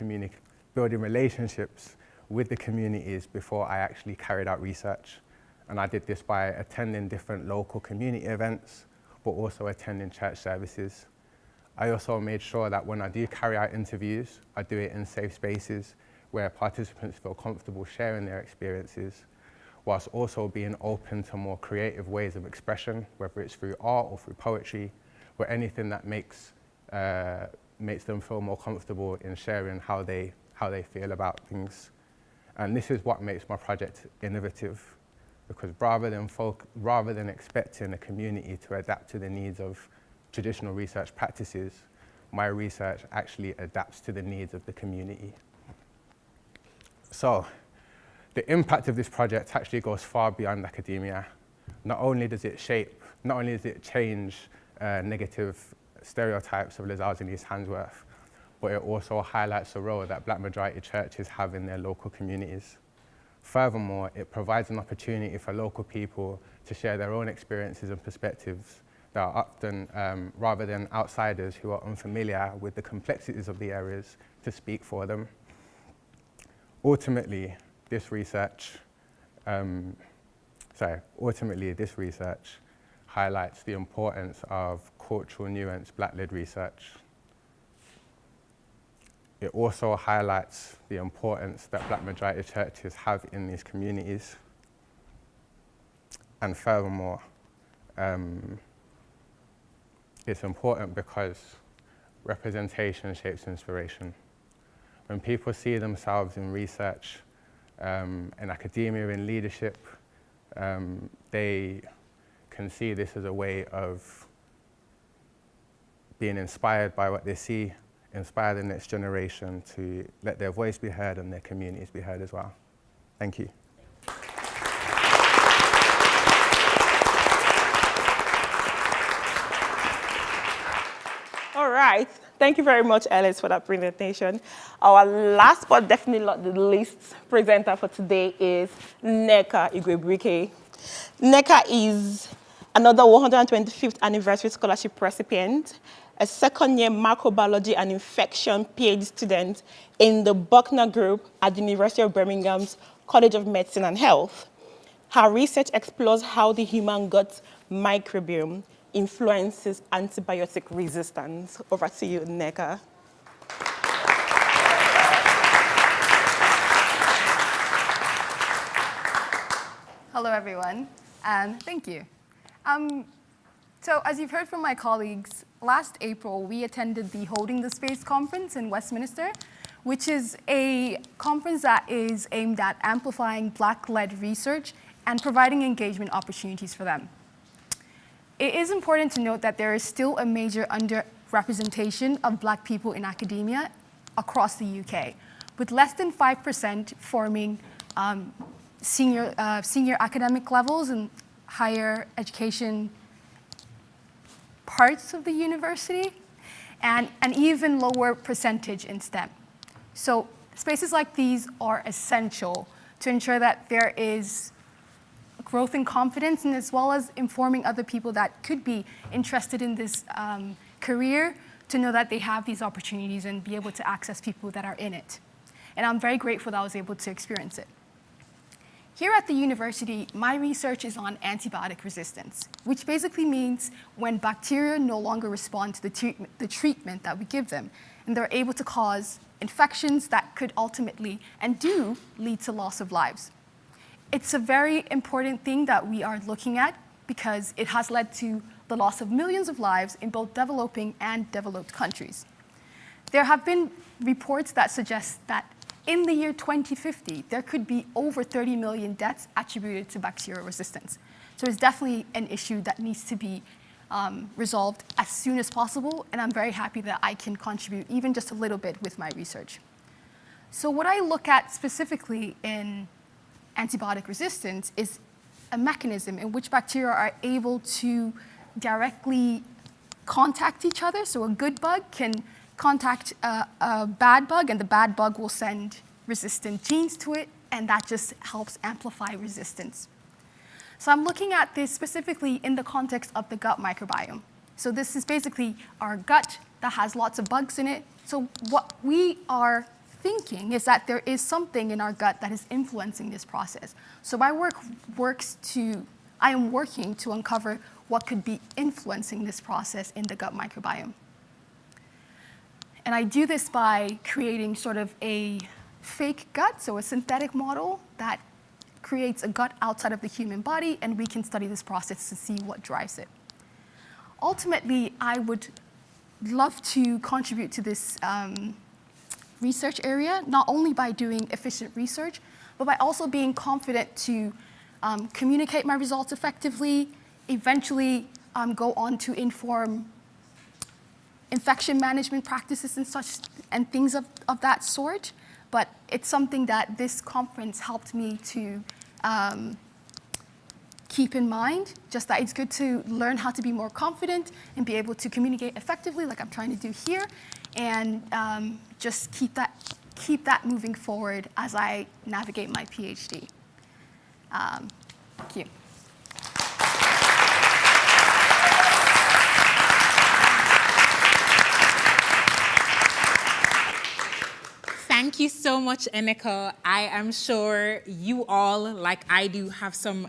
relationships with the communities before I actually carried out research. And I did this by attending different local community events, but also attending church services. I also made sure that when I do carry out interviews, I do it in safe spaces where participants feel comfortable sharing their experiences, whilst also being open to more creative ways of expression, whether it's through art or through poetry, or anything that makes them feel more comfortable in sharing how they feel about things. And this is what makes my project innovative, because rather than expecting a community to adapt to the needs of traditional research practices, my research actually adapts to the needs of the community. So the impact of this project actually goes far beyond academia. Not only does it change negative stereotypes of Lizards in East Handsworth, but it also highlights the role that black majority churches have in their local communities. Furthermore, it provides an opportunity for local people to share their own experiences and perspectives that are often, rather than outsiders who are unfamiliar with the complexities of the areas, to speak for them. Ultimately, this research highlights the importance of cultural nuance black-led research. It also highlights the importance that black majority churches have in these communities. And furthermore, it's important because representation shapes inspiration. When people see themselves in research, in academia, in leadership, they can see this as a way of being inspired by what they see, inspire the next generation to let their voice be heard and their communities be heard as well. Thank you. All right. Thank you very much, Alice, for that presentation. Our last but definitely not the least presenter for today is Nneka Igwebuike. Nneka is another 125th anniversary scholarship recipient, a second-year microbiology and infection PhD student in the Buckner Group at the University of Birmingham's College of Medicine and Health. Her research explores how the human gut microbiome influences antibiotic resistance. Over to you, Nneka. Hello, everyone, and thank you. So as you've heard from my colleagues, last April, we attended the Holding the Space conference in Westminster, which is a conference that is aimed at amplifying Black-led research and providing engagement opportunities for them. It is important to note that there is still a major underrepresentation of Black people in academia across the UK, with less than 5% forming senior academic levels and higher education parts of the university, and an even lower percentage in STEM. So spaces like these are essential to ensure that there is growth in confidence, and as well as informing other people that could be interested in this career to know that they have these opportunities and be able to access people that are in it. And I'm very grateful that I was able to experience it. Here at the university, my research is on antibiotic resistance, which basically means when bacteria no longer respond to the treatment that we give them, and they're able to cause infections that could ultimately, and do, lead to loss of lives. It's a very important thing that we are looking at because it has led to the loss of millions of lives in both developing and developed countries. There have been reports that suggest that in the year 2050, there could be over 30 million deaths attributed to bacterial resistance. So it's definitely an issue that needs to be resolved as soon as possible, and I'm very happy that I can contribute even just a little bit with my research. So what I look at specifically in antibiotic resistance is a mechanism in which bacteria are able to directly contact each other. So a good bug can contact a bad bug, and the bad bug will send resistant genes to it, and that just helps amplify resistance. So I'm looking at this specifically in the context of the gut microbiome. So this is basically our gut that has lots of bugs in it. So what we are thinking is that there is something in our gut that is influencing this process. So my work I am working to uncover what could be influencing this process in the gut microbiome. And I do this by creating sort of a fake gut, so a synthetic model that creates a gut outside of the human body, and we can study this process to see what drives it. Ultimately, I would love to contribute to this research area, not only by doing efficient research, but by also being confident to communicate my results effectively, eventually go on to inform infection management practices and such, and things of that sort. But it's something that this conference helped me to keep in mind, just that it's good to learn how to be more confident and be able to communicate effectively like I'm trying to do here, and just keep that moving forward as I navigate my PhD. Thank you. Thank you so much, Nneka. I am sure you all, like I do, have some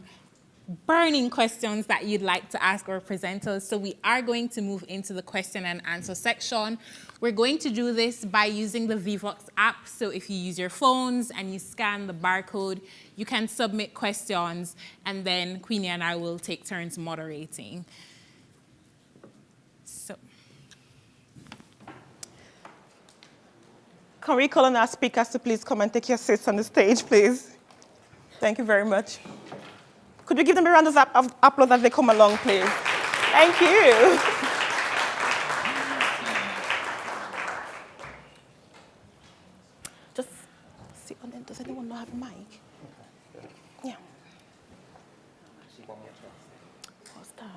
burning questions that you'd like to ask our presenters. So we are going to move into the question and answer section. We're going to do this by using the Vvox app. So if you use your phones and you scan the barcode, you can submit questions, and then Queenie and I will take turns moderating. So. Can we call on our speakers to please come and take your seats on the stage, please? Thank you very much. Could we give them a round of applause as they come along, please? Thank you. Just sit on them. Does anyone not have a mic? Yeah. What's that?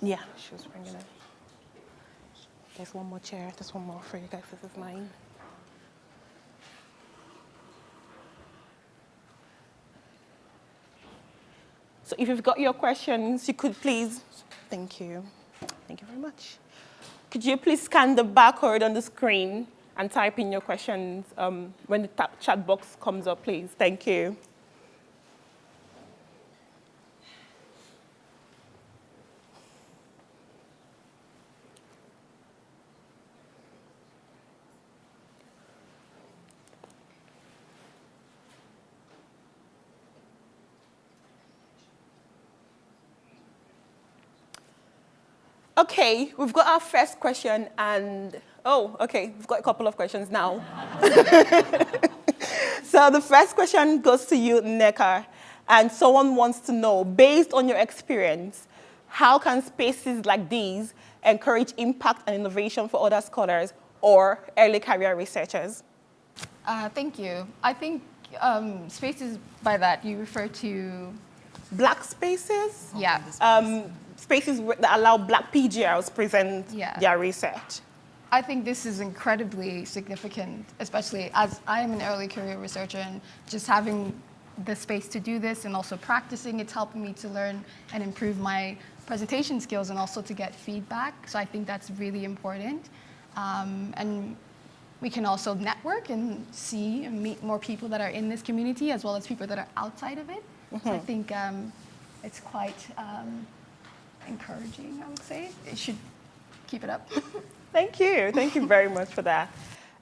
Yeah, she was bringing it. There's one more chair. There's one more for you guys. This is mine. So if you've got your questions, you could please, thank you. Thank you very much. Could you please scan the barcode on the screen and type in your questions when the chat box comes up, please? Thank you. Okay, we've got our first question and, okay, we've got a couple of questions now. So the first question goes to you, Nneka, and someone wants to know, based on your experience, how can spaces like these encourage impact and innovation for other scholars or early career researchers? Thank you. I think spaces by that you refer to... Black spaces? Yeah. Spaces that allow Black PGRs present their research. I think this is incredibly significant, especially as I am an early career researcher, and just having the space to do this and also practicing, it's helping me to learn and improve my presentation skills and also to get feedback. So I think that's really important. And we can also network and see and meet more people that are in this community as well as people that are outside of it. So I think it's quite encouraging, I would say. It should keep it up. Thank you. Thank you very much for that.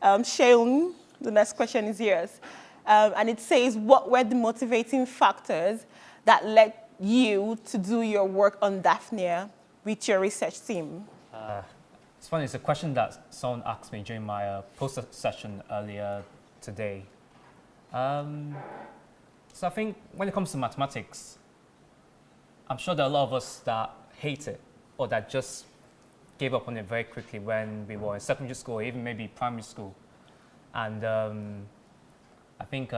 Sheung, the next question is yours. And it says, what were the motivating factors that led you to do your work on Daphnia with your research team? It's funny, it's a question that someone asked me during my poster session earlier today. So I think when it comes to mathematics, I'm sure there are a lot of us that hate it or that just gave up on it very quickly when we were in secondary school or even maybe primary school. And I think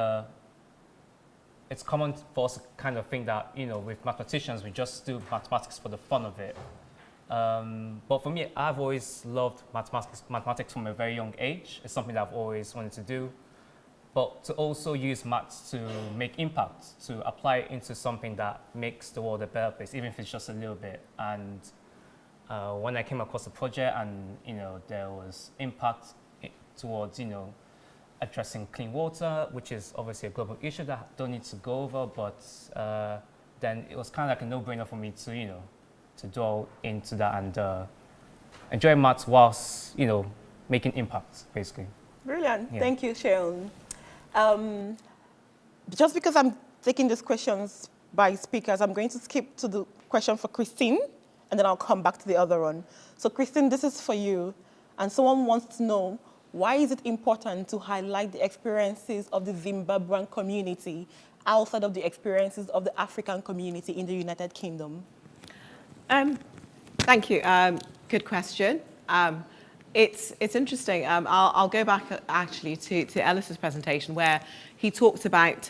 it's common for us to kind of think that, you know, with mathematicians, we just do mathematics for the fun of it. But for me, I've always loved mathematics from a very young age. It's something that I've always wanted to do. But to also use maths to make impact, to apply it into something that makes the world a better place, even if it's just a little bit. And when I came across the project and, you know, there was impact towards, you know, addressing clean water, which is obviously a global issue that I don't need to go over, but then it was kind of like a no-brainer for me to, you know, to delve into that and enjoy maths whilst, you know, making impact, basically. Brilliant. Yeah. Thank you, Sheung. Just because I'm taking these questions by speakers, I'm going to skip to the question for Christine, and then I'll come back to the other one. So Christine, this is for you. And someone wants to know, why is it important to highlight the experiences of the Zimbabwean community outside of the experiences of the African community in the United Kingdom? Thank you. Good question. It's interesting. I'll go back actually to Ellis's presentation where he talked about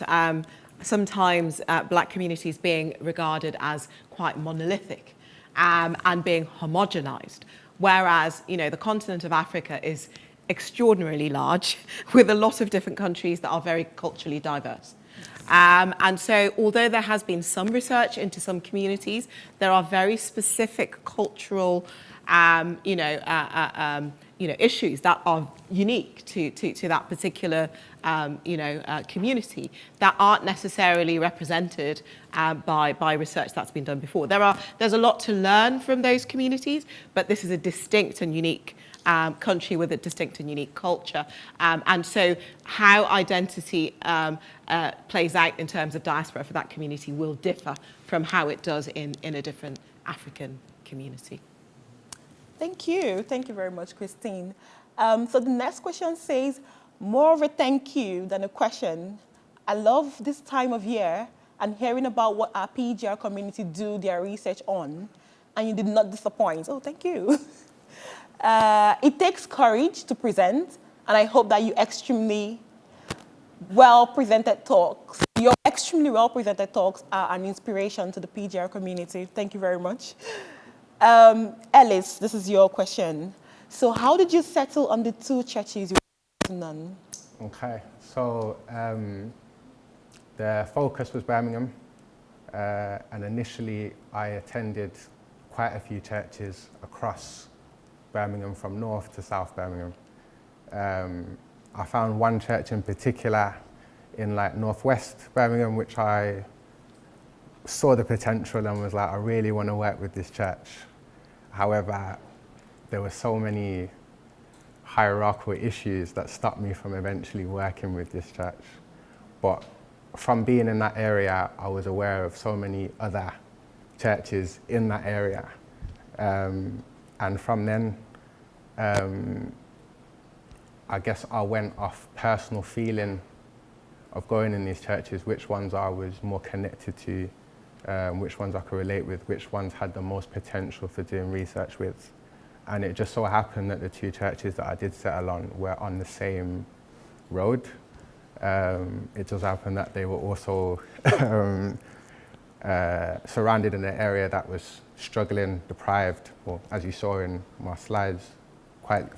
sometimes black communities being regarded as quite monolithic and being homogenized, whereas, you know, the continent of Africa is extraordinarily large with a lot of different countries that are very culturally diverse. And so although there has been some research into some communities, there are very specific cultural issues that are unique to that particular community that aren't necessarily represented by research that's been done before. There's a lot to learn from those communities, but this is a distinct and unique country with a distinct and unique culture. And so how identity plays out in terms of diaspora for that community will differ from how it does in a different African community. Thank you. Thank you very much, Christine. So the next question says, more of a thank you than a question. I love this time of year and hearing about what our PGR community do their research on, and you did not disappoint. Oh, thank you. It takes courage to present, and I hope that your extremely well-presented talks are an inspiration to the PGR community. Thank you very much. Ellis, this is your question. So how did you settle on the 2 churches you went to none? Okay, so the focus was Birmingham, and initially I attended quite a few churches across Birmingham, from North to South Birmingham. I found one church in particular in like Northwest Birmingham, which I saw the potential and was like, I really want to work with this church. However, there were so many hierarchical issues that stopped me from eventually working with this church. But from being in that area, I was aware of so many other churches in that area. And from then, I guess I went off personal feeling of going in these churches, which ones I was more connected to, which ones I could relate with, which ones had the most potential for doing research with. And it just so happened that the 2 churches that I did settle on were on the same road. It just happened that they were also surrounded in an area that was struggling, deprived, or as you saw in my slides, quite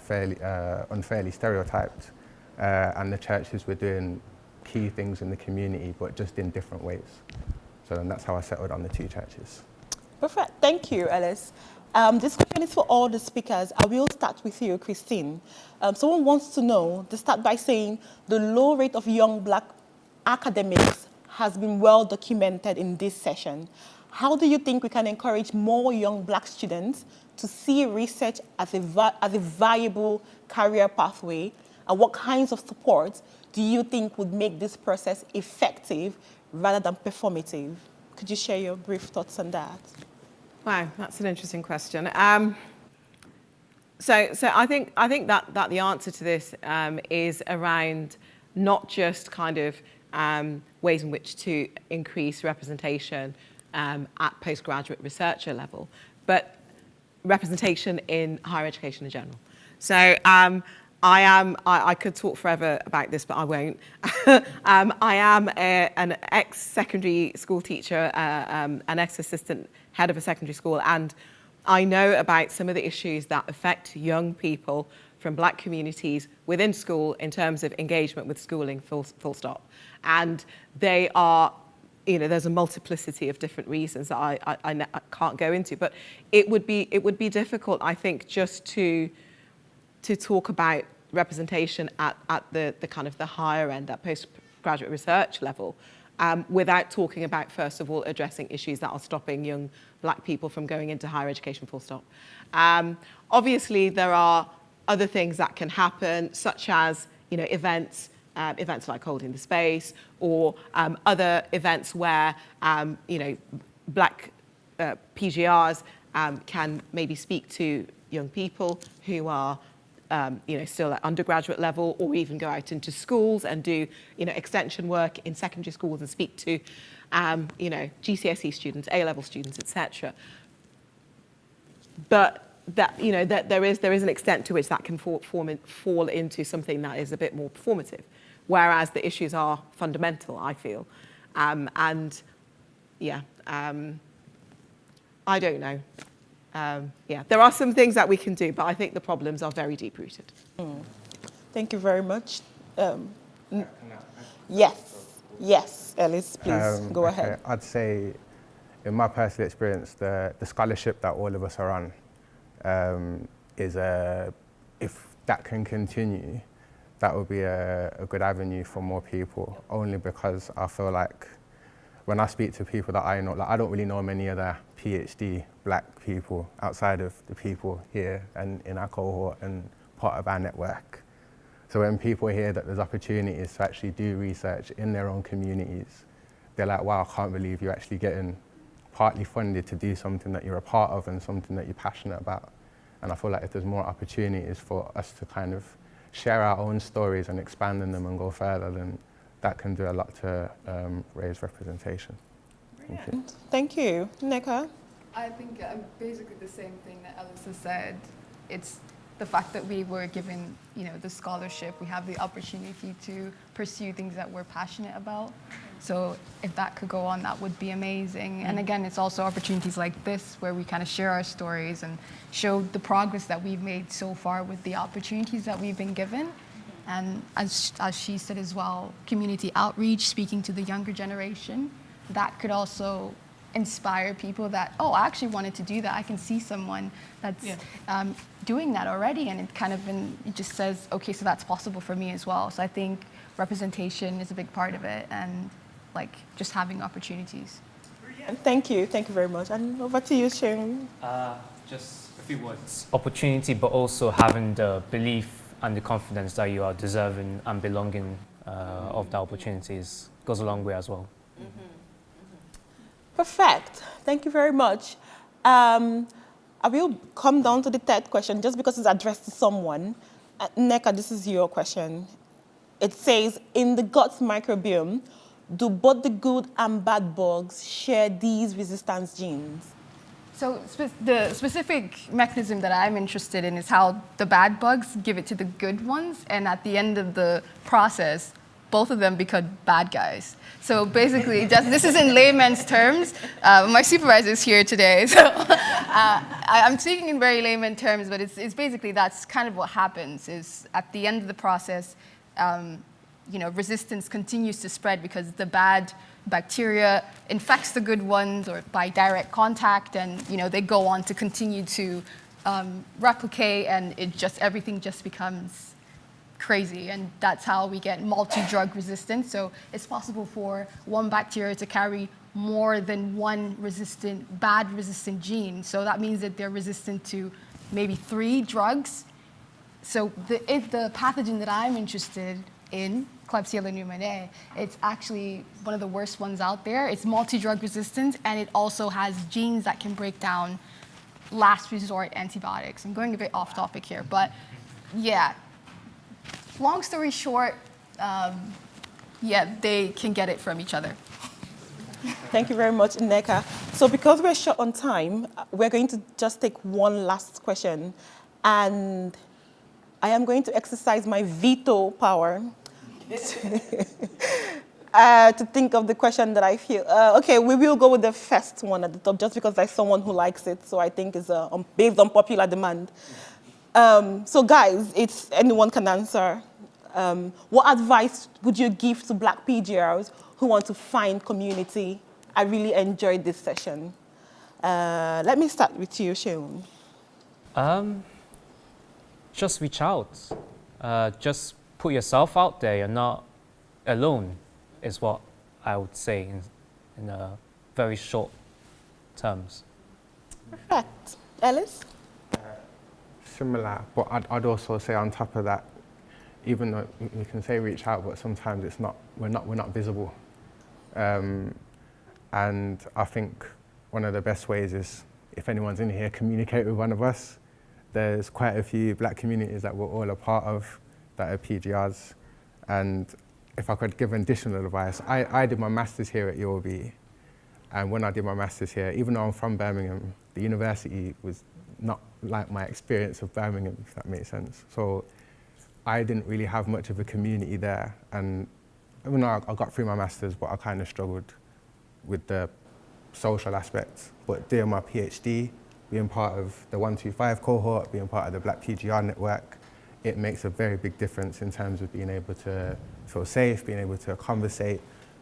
unfairly stereotyped. And the churches were doing key things in the community, but just in different ways. So then that's how I settled on the 2 churches. Perfect. Thank you, Ellis. This question is for all the speakers. I will start with you, Christine. Someone wants to know, to start by saying the low rate of young Black academics has been well documented in this session. How do you think we can encourage more young Black students to see research as a viable career pathway? And what kinds of support do you think would make this process effective rather than performative? Could you share your brief thoughts on that? Wow, that's an interesting question. So I think that the answer to this is around not just kind of ways in which to increase representation at postgraduate researcher level, but representation in higher education in general. So I could talk forever about this, but I won't. I am an ex-secondary school teacher, an ex-assistant head of a secondary school, and I know about some of the issues that affect young people from Black communities within school in terms of engagement with schooling, full stop. And they are, you know, there's a multiplicity of different reasons that I can't go into, but it would be difficult, I think, just to talk about representation at the kind of the higher end, that postgraduate research level, without talking about, first of all, addressing issues that are stopping young Black people from going into higher education, full stop. Obviously, there are other things that can happen, such as, you know, events like Holding the Space, or other events where, you know, Black PGRs can maybe speak to young people who are you know, still at undergraduate level, or even go out into schools and do, you know, extension work in secondary schools and speak to, you know, GCSE students, A-level students, etc. But that, you know, that there is an extent to which that can fall into something that is a bit more performative, whereas the issues are fundamental, I feel, and yeah, I don't know. Yeah, there are some things that we can do, but I think the problems are very deep-rooted. Thank you very much. Yes, Ellis, please go ahead. I'd say, in my personal experience, the scholarship that all of us are on is if that can continue, that would be a good avenue for more people, only because I feel like when I speak to people that I know, like I don't really know many other PhD Black people outside of the people here and in our cohort and part of our network. So when people hear that there's opportunities to actually do research in their own communities, they're like, wow, I can't believe you're actually getting partly funded to do something that you're a part of and something that you're passionate about. And I feel like if there's more opportunities for us to kind of share our own stories and expand on them and go further, then that can do a lot to raise representation. Thank you. Thank you. Nneka? I think basically the same thing that Ellis has said. It's the fact that we were given, you know, the scholarship. We have the opportunity to pursue things that we're passionate about. So if that could go on, that would be amazing. And again, it's also opportunities like this where we kind of share our stories and show the progress that we've made so far with the opportunities that we've been given. And as she said as well, community outreach, speaking to the younger generation, that could also inspire people that, oh, I actually wanted to do that. I can see someone that's doing that already, and it just says, okay, so that's possible for me as well. So I think representation is a big part of it, and like just having opportunities. Thank you very much. And over to you, Sharon. Just a few words. Opportunity, but also having the belief and the confidence that you are deserving and belonging of the opportunities goes a long way as well. Perfect. Thank you very much. I will come down to the third question just because it's addressed to someone. Neka, this is your question. It says, in the gut microbiome, do both the good and bad bugs share these resistance genes? So the specific mechanism that I'm interested in is how the bad bugs give it to the good ones, and at the end of the process, both of them become bad guys. So basically, this is in layman's terms. My supervisor is here today, so I'm speaking in very layman terms, but it's basically that's kind of what happens, is at the end of the process, resistance continues to spread because the bad bacteria infects the good ones or by direct contact, and they go on to continue to replicate, and everything just becomes crazy, and that's how we get multi-drug resistance. So it's possible for one bacteria to carry more than one bad resistant gene. So that means that they're resistant to maybe 3 drugs. So the pathogen that I'm interested in, Klebsiella pneumoniae, it's actually one of the worst ones out there. It's multi-drug resistant, and it also has genes that can break down last resort antibiotics. I'm going a bit off topic here, but yeah. Long story short, they can get it from each other. Thank you very much, Neka. So because we're short on time, we're going to just take one last question. And I am going to exercise my veto power to think of the question that I feel. Okay, we will go with the first one at the top, just because there's someone who likes it. So I think it's based on popular demand. So guys, anyone can answer. What advice would you give to Black PGRs who want to find community? I really enjoyed this session. Let me start with you, Sheun. Just reach out. Just put yourself out there. You're not alone, is what I would say in very short terms. Perfect. Ellis? Similar, but I'd also say on top of that, even though we can say reach out, but sometimes we're not visible. And I think one of the best ways is, if anyone's in here, communicate with one of us. There's quite a few Black communities that we're all a part of that are PGRs. And if I could give additional advice, I did my master's here at UOB. And when I did my master's here, even though I'm from Birmingham, the university was not like my experience of Birmingham, if that makes sense. So I didn't really have much of a community there. And even though I got through my master's, but I kind of struggled with the social aspects. But doing my PhD, being part of the 125 cohort, being part of the Black PGR network, it makes a very big difference in terms of being able to feel safe, being able to conversate,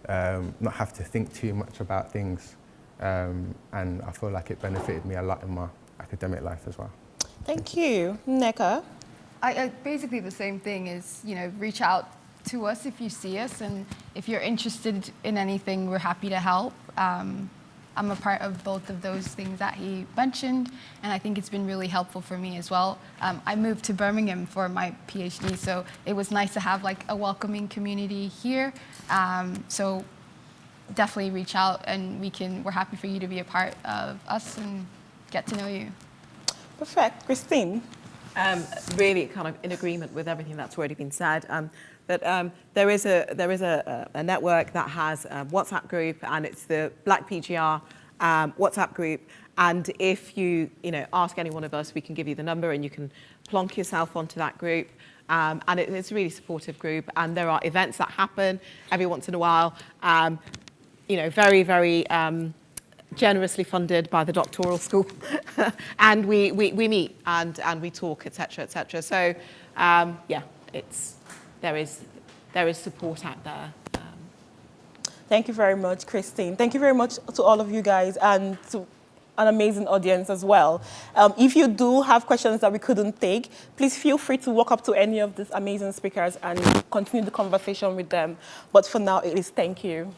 not have to think too much about things. And I feel like it benefited me a lot in my academic life as well. Thank you. Neka? I basically the same thing is, reach out to us if you see us, and if you're interested in anything, we're happy to help. I'm a part of both of those things that he mentioned, and I think it's been really helpful for me as well. I moved to Birmingham for my PhD, so it was nice to have like a welcoming community here. So definitely reach out, and we're happy for you to be a part of us and get to know you. Perfect. Christine? Really kind of in agreement with everything that's already been said. But there is a network that has a WhatsApp group, and it's the Black PGR WhatsApp group. And if you ask any one of us, we can give you the number, and you can plonk yourself onto that group. And it's a really supportive group, and there are events that happen every once in a while, very, very generously funded by the doctoral school. And we meet and we talk, etc., etc. So, there is support out there. Thank you very much, Christine. Thank you very much to all of you guys and to an amazing audience as well. If you do have questions that we couldn't take, please feel free to walk up to any of these amazing speakers and continue the conversation with them. But for now, it is thank you.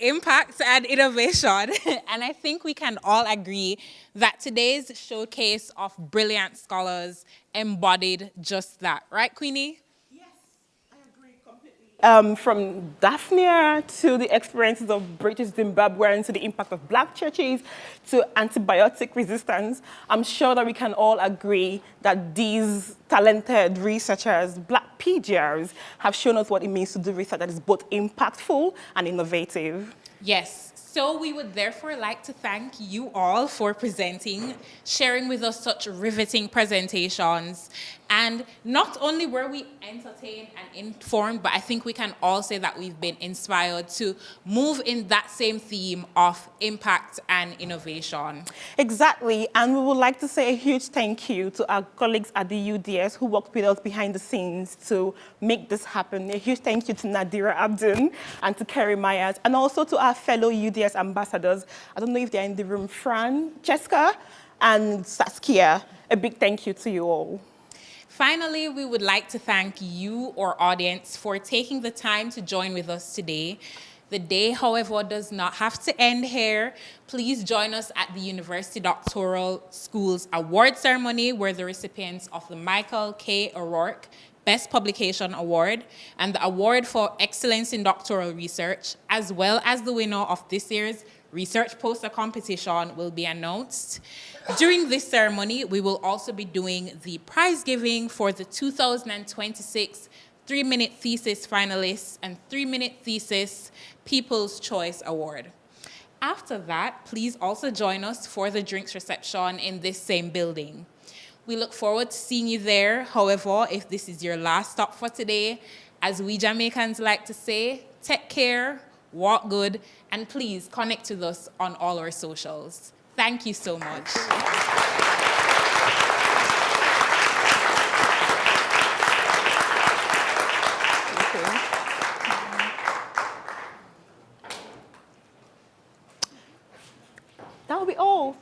Impact and innovation. And I think we can all agree that today's showcase of brilliant scholars embodied just that. Right, Queenie? From Daphnia to the experiences of British Zimbabweans to the impact of black churches to antibiotic resistance, I'm sure that we can all agree that these talented researchers, black PGRs, have shown us what it means to do research that is both impactful and innovative. Yes. So we would therefore like to thank you all for presenting, sharing with us such riveting presentations. And not only were we entertained and informed, but I think we can all say that we've been inspired to move in that same theme of impact and innovation. Exactly, and we would like to say a huge thank you to our colleagues at the UDS who worked with us behind the scenes to make this happen. A huge thank you to Nadira Abdin and to Kerry Myers, and also to our fellow UDS ambassadors. I don't know if they're in the room, Fran, Jessica, and Saskia. A big thank you to you all. Finally, we would like to thank you, our audience, for taking the time to join with us today. The day, however, does not have to end here. Please join us at the University Doctoral School's award ceremony, where the recipients of the Michael K. O'Rourke Best Publication Award and the Award for Excellence in Doctoral Research, as well as the winner of this year's Research Poster Competition, will be announced. During this ceremony, we will also be doing the prize giving for the 2026 3-minute thesis finalists and 3-minute thesis People's Choice Award. After that, please also join us for the drinks reception in this same building. We look forward to seeing you there. However, if this is your last stop for today, as we Jamaicans like to say, take care, walk good, and please connect with us on all our socials. Thank you so much. That will be all.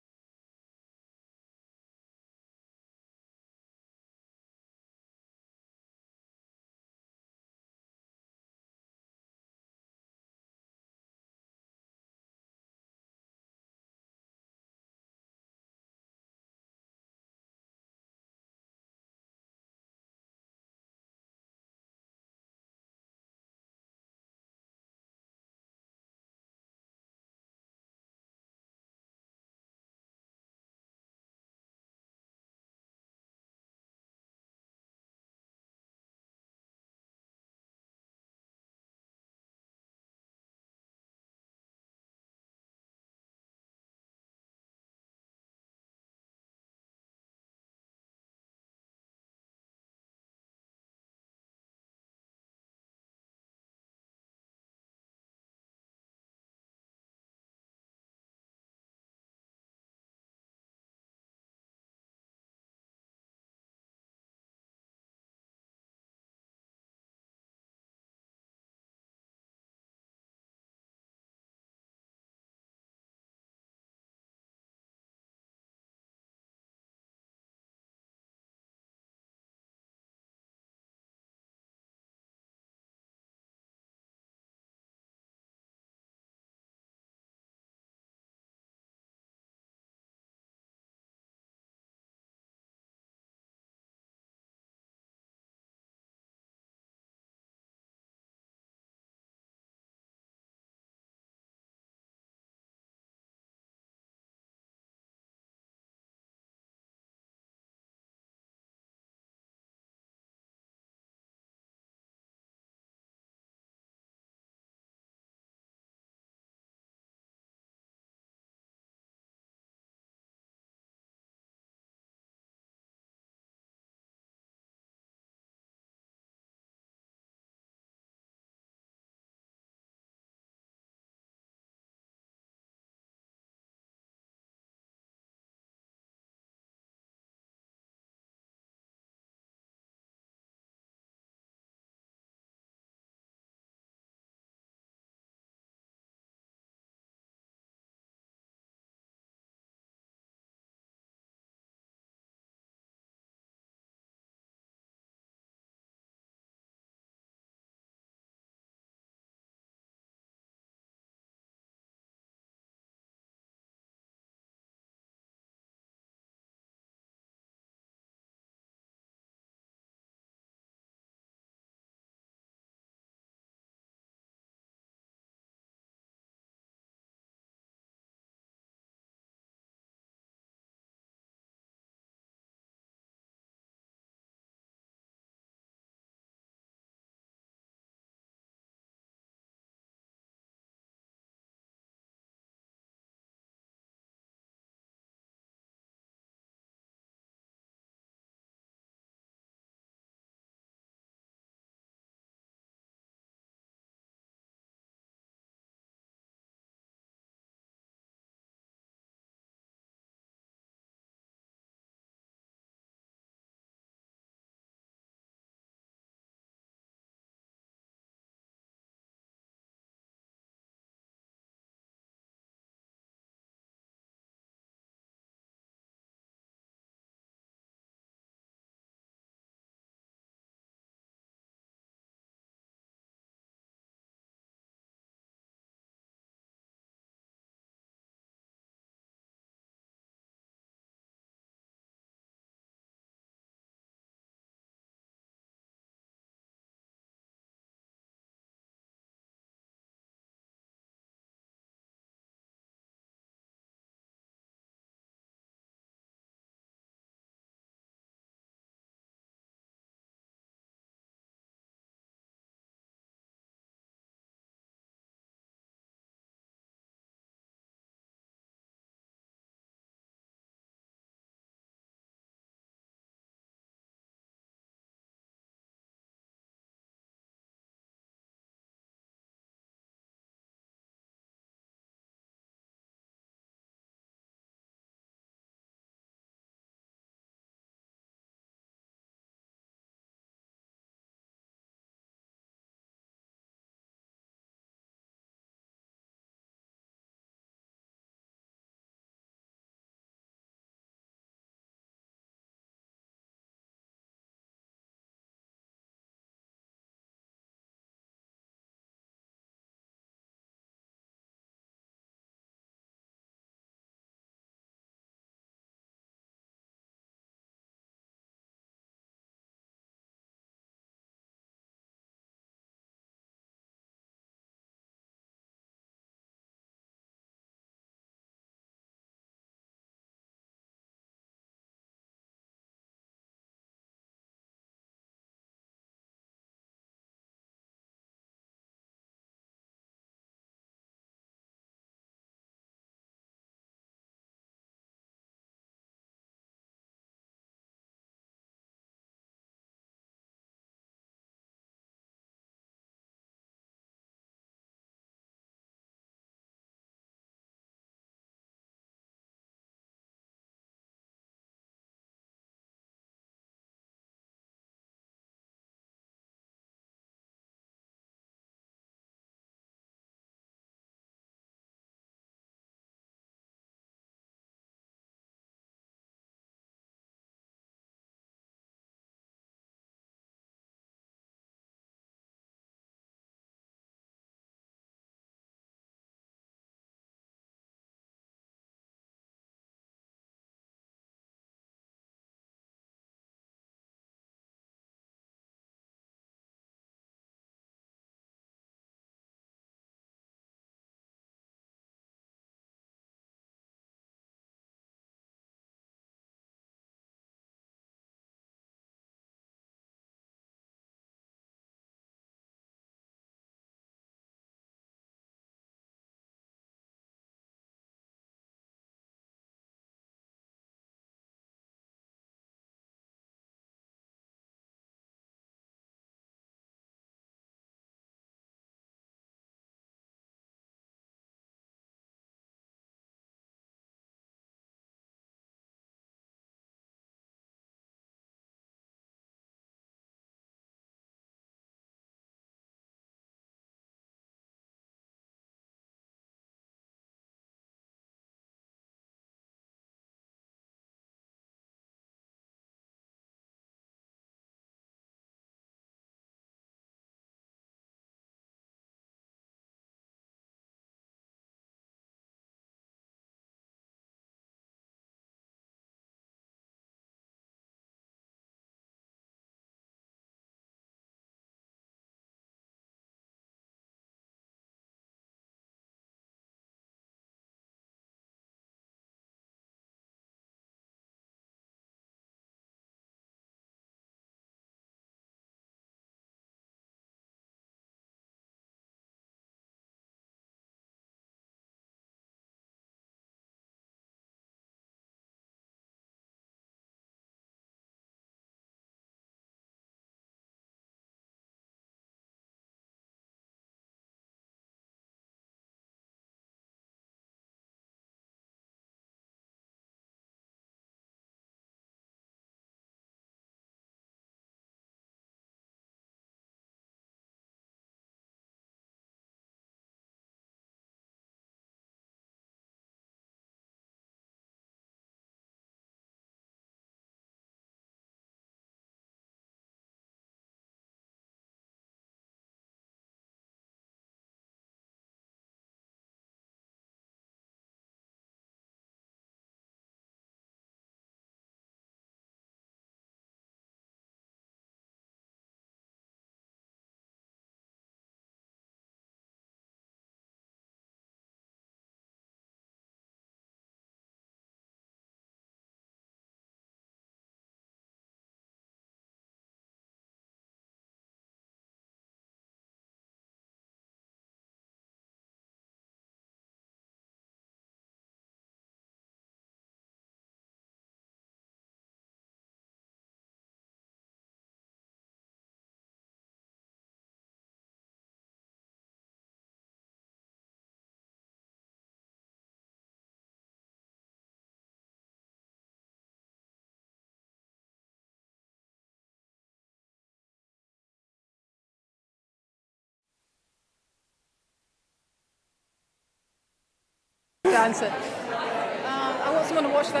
the answer. I want someone to watch that.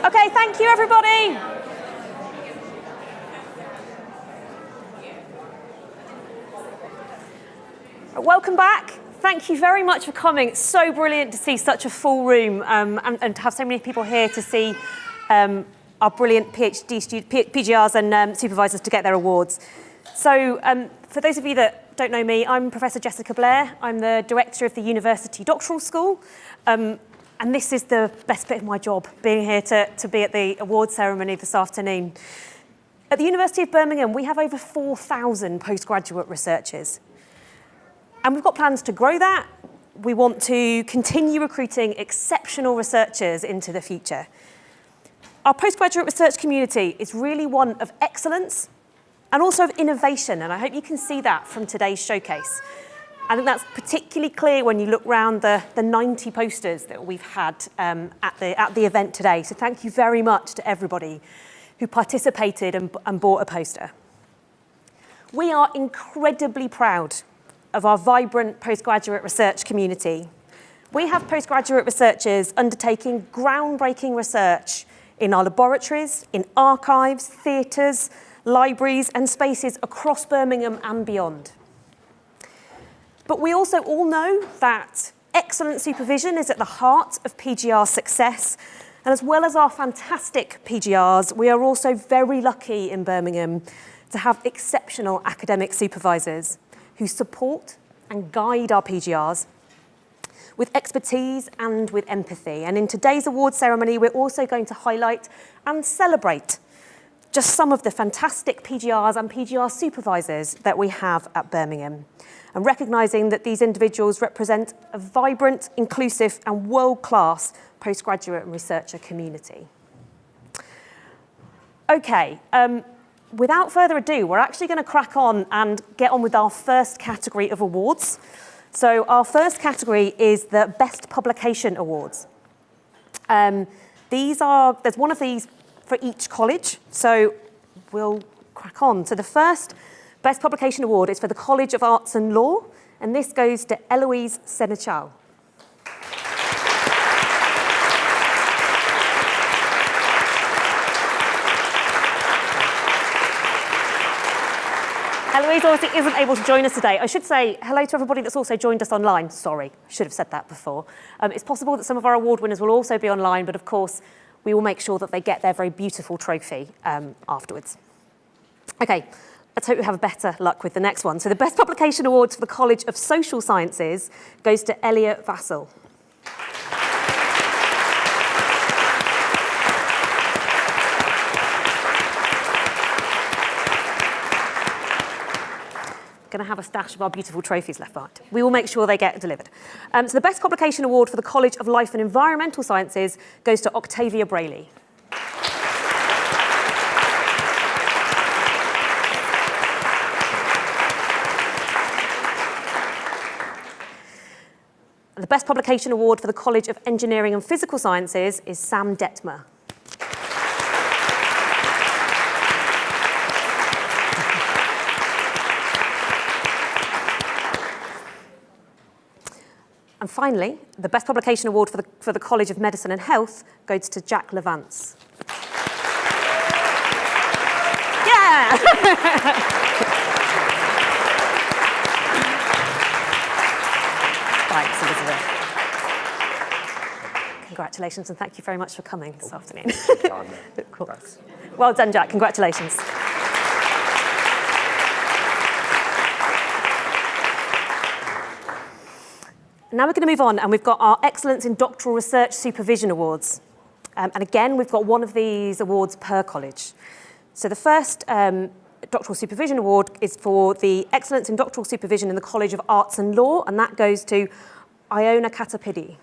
Okay, thank you, everybody. Welcome back. Thank you very much for coming. It's so brilliant to see such a full room and to have so many people here to see our brilliant PGRs and supervisors to get their awards. So for those of you that don't know me, I'm Professor Jessica Blair. I'm the Director of the University Doctoral School. And this is the best bit of my job, being here to be at the awards ceremony this afternoon. At the University of Birmingham, we have over 4,000 postgraduate researchers. And we've got plans to grow that. We want to continue recruiting exceptional researchers into the future. Our postgraduate research community is really one of excellence and also of innovation, and I hope you can see that from today's showcase. I think that's particularly clear when you look around the 90 posters that we've had at the event today. So thank you very much to everybody who participated and bought a poster. We are incredibly proud of our vibrant postgraduate research community. We have postgraduate researchers undertaking groundbreaking research in our laboratories, in archives, theatres, libraries and spaces across Birmingham and beyond. But we also all know that excellent supervision is at the heart of PGR success. And as well as our fantastic PGRs, we are also very lucky in Birmingham to have exceptional academic supervisors who support and guide our PGRs with expertise and with empathy. And in today's awards ceremony, we're also going to highlight and celebrate just some of the fantastic PGRs and PGR supervisors that we have at Birmingham, and recognising that these individuals represent a vibrant, inclusive and world-class postgraduate and researcher community. Okay, without further ado, we're actually going to crack on and get on with our first category of awards. So our first category is the Best Publication Awards. There's one of these for each college, so we'll crack on. So the first Best Publication Award is for the College of Arts and Law, and this goes to Eloise Senechal. Eloise obviously isn't able to join us today. I should say hello to everybody that's also joined us online. Sorry, I should have said that before. It's possible that some of our award winners will also be online, but of course, we will make sure that they get their very beautiful trophy afterwards. Okay, let's hope we have better luck with the next one. So the Best Publication Awards for the College of Social Sciences goes to Elliot Vassell. Going to have a stash of our beautiful trophies left behind. We will make sure they get delivered. So the Best Publication Award for the College of Life and Environmental Sciences goes to Octavia Brayley. The Best Publication Award for the College of Engineering and Physical Sciences is Sam Detmer. And finally, the Best Publication Award for the College of Medicine and Health goes to Jack Levance. Yeah! Thanks, Elizabeth. Congratulations, and thank you very much for coming this afternoon. Of course. Well done, Jack. Congratulations. Now we're going to move on, and we've got our Excellence in Doctoral Research Supervision Awards. And again, we've got one of these awards per college. So the first Doctoral Supervision Award is for the Excellence in Doctoral Supervision in the College of Arts and Law, and that goes to Iona Katapidi.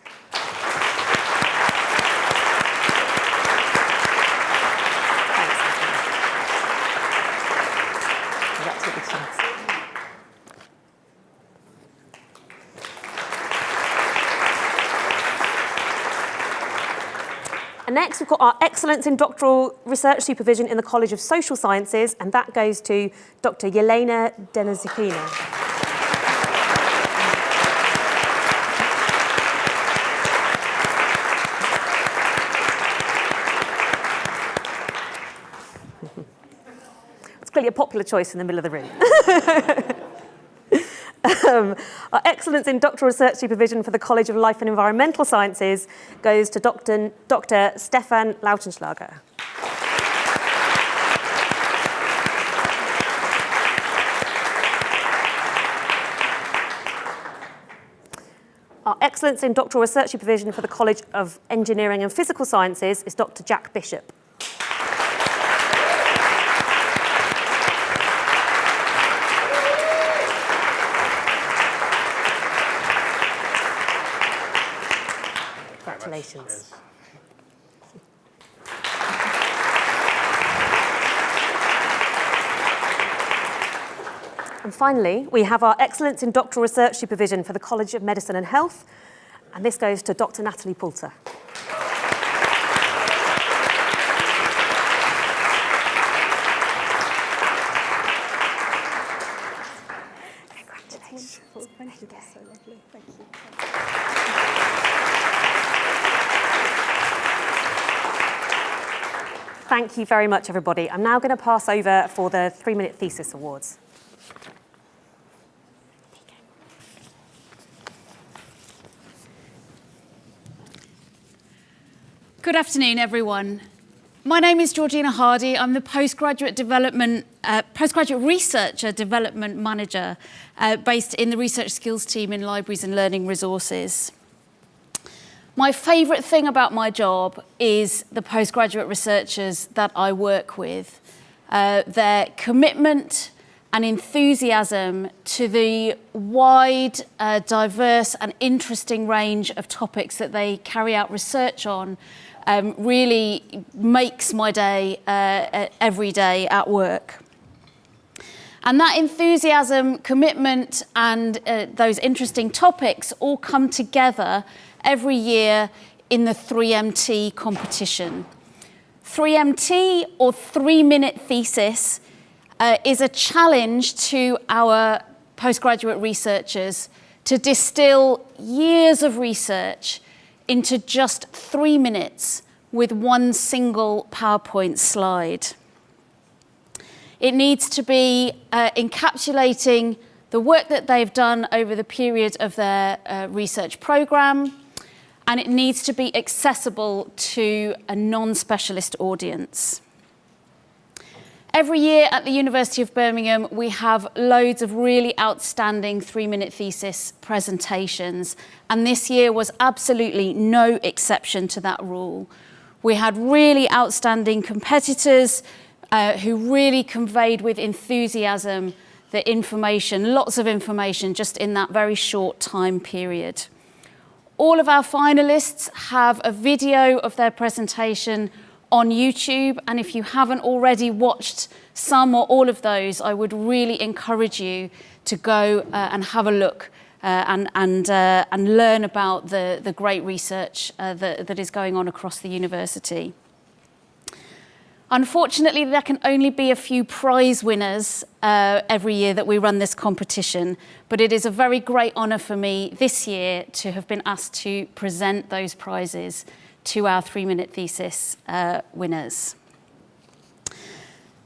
And next, we've got our Excellence in Doctoral Research Supervision in the College of Social Sciences, and that goes to Dr. Yelena Denizikina. Clearly a popular choice in the middle of the room. Our Excellence in Doctoral Research Supervision for the College of Life and Environmental Sciences goes to Dr. Stefan Lautenschlager. Our Excellence in Doctoral Research Supervision for the College of Engineering and Physical Sciences is Dr. Jack Bishop. Congratulations. And finally, we have our Excellence in Doctoral Research Supervision for the College of Medicine and Health, and this goes to Dr. Natalie Poulter. Congratulations. Thank you, that's so lovely. Thank you. Thank you very much, everybody. I'm now going to pass over for the 3-minute thesis awards. Good afternoon, everyone. My name is Georgina Hardy. I'm the postgraduate researcher development manager based in the research skills team in libraries and learning resources. My favourite thing about my job is the postgraduate researchers that I work with. Their commitment and enthusiasm to the wide, diverse and interesting range of topics that they carry out research on really makes my day every day at work. And that enthusiasm, commitment and those interesting topics all come together every year in the 3MT competition. 3MT, or 3-minute thesis, is a challenge to our postgraduate researchers to distill years of research into just 3 minutes with one single PowerPoint slide. It needs to be encapsulating the work that they've done over the period of their research programme, and it needs to be accessible to a non-specialist audience. Every year at the University of Birmingham, we have loads of really outstanding 3-minute thesis presentations, and this year was absolutely no exception to that rule. We had really outstanding competitors who really conveyed with enthusiasm the information, lots of information, just in that very short time period. All of our finalists have a video of their presentation on YouTube, and if you haven't already watched some or all of those, I would really encourage you to go and have a look and learn about the great research that is going on across the university. Unfortunately, there can only be a few prize winners every year that we run this competition, but it is a very great honour for me this year to have been asked to present those prizes to our 3-minute thesis winners.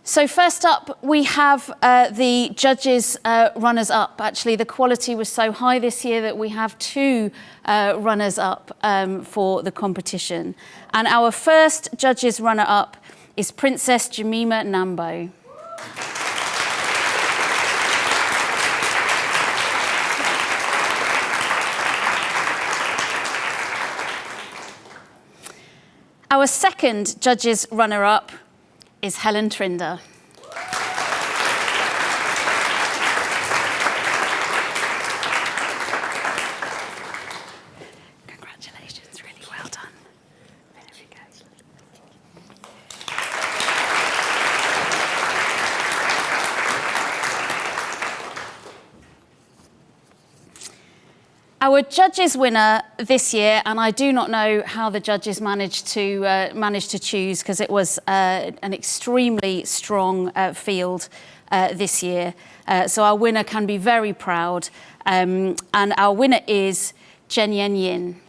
So first up, we have the judges' runners-up. Actually, the quality was so high this year that we have 2 runners-up for the competition. And our first judges' runner-up is Princess Jemima Nambo. Our second judges' runner-up is Helen Trinder. Congratulations, really well done. There we go. Our judges winner this year, and I do not know how the judges managed to choose, because it was an extremely strong field this year. So our winner can be very proud, and our winner is Jen Yen Yin.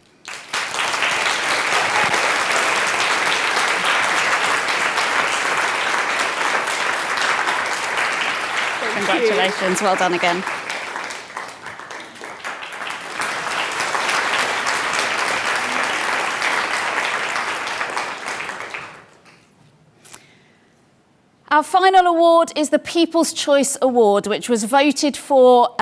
Congratulations, well done again. Our final award is the People's Choice Award, which was voted for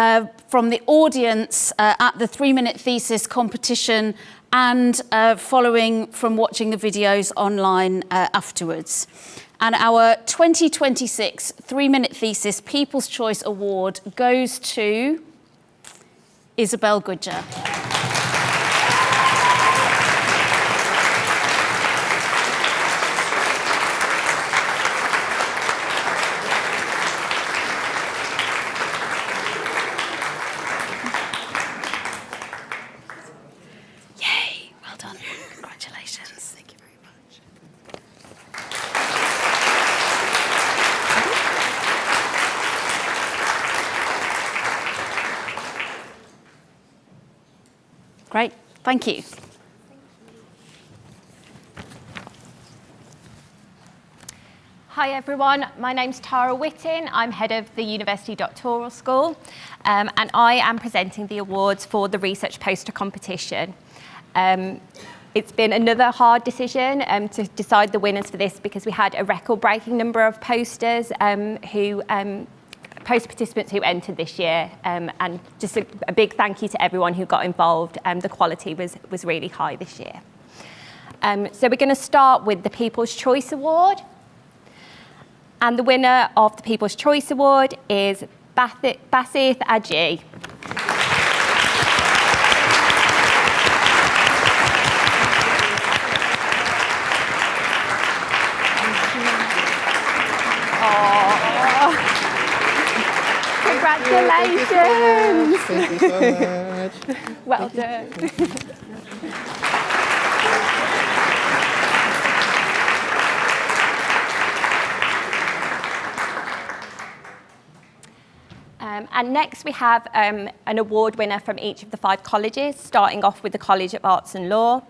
from the audience at the 3-minute thesis competition and following from watching the videos online afterwards. And our 2026 3-minute thesis People's Choice Award goes to Isabel Goodger. Great, thank you. Hi everyone, my name's Tara Whittin. I'm head of the University Doctoral School, and I am presenting the awards for the Research Poster competition. It's been another hard decision to decide the winners for this, because we had a record-breaking number of posters poster participants who entered this year, and just a big thank you to everyone who got involved. The quality was really high this year. So we're going to start with the People's Choice Award. And the winner of the People's Choice Award is Basith Aji. Congratulations! Thank you so much. Well done. And next we have an award winner from each of the 5 colleges, starting off with the College of Arts and Law.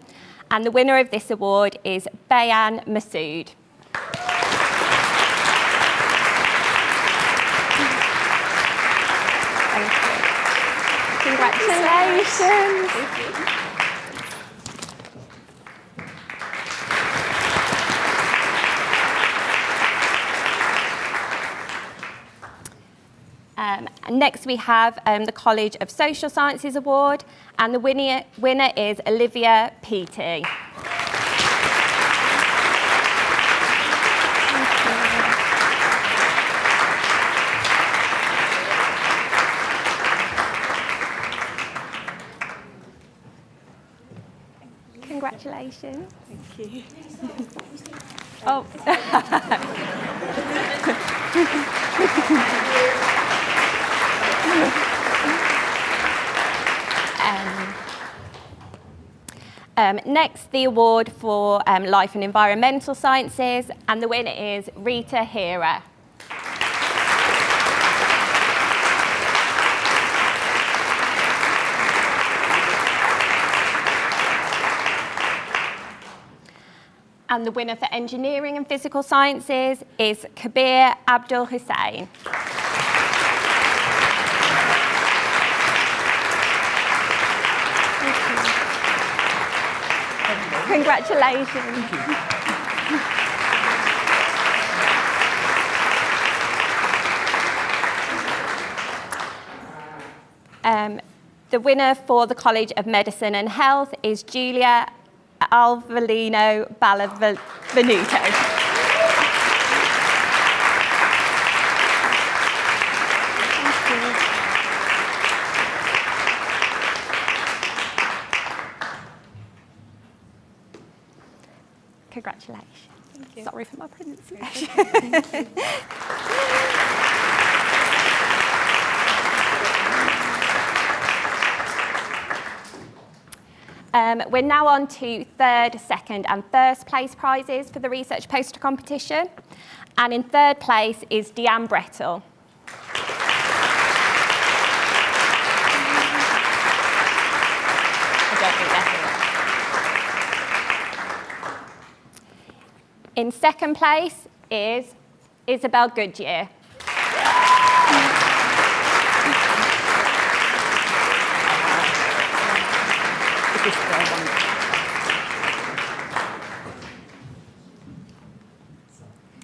And the winner of this award is Bayan Masood. Congratulations. Thank you. And next we have the College of Social Sciences Award, and the winner is Olivia Peaty. Congratulations. Thank you. Oh. Next, the award for Life and Environmental Sciences, and the winner is Rita Hira. And the winner for Engineering and Physical Sciences is Kabir Abdul Hussain. Congratulations. The winner for the College of Medicine and Health is Julia Alvalino Ballavenuto. Congratulations. Thank you. Sorry for my pronunciation. We're now on to third, second and first place prizes for the research poster competition. And in third place is Deanne Brettle. In second place is Isabel Goodyear.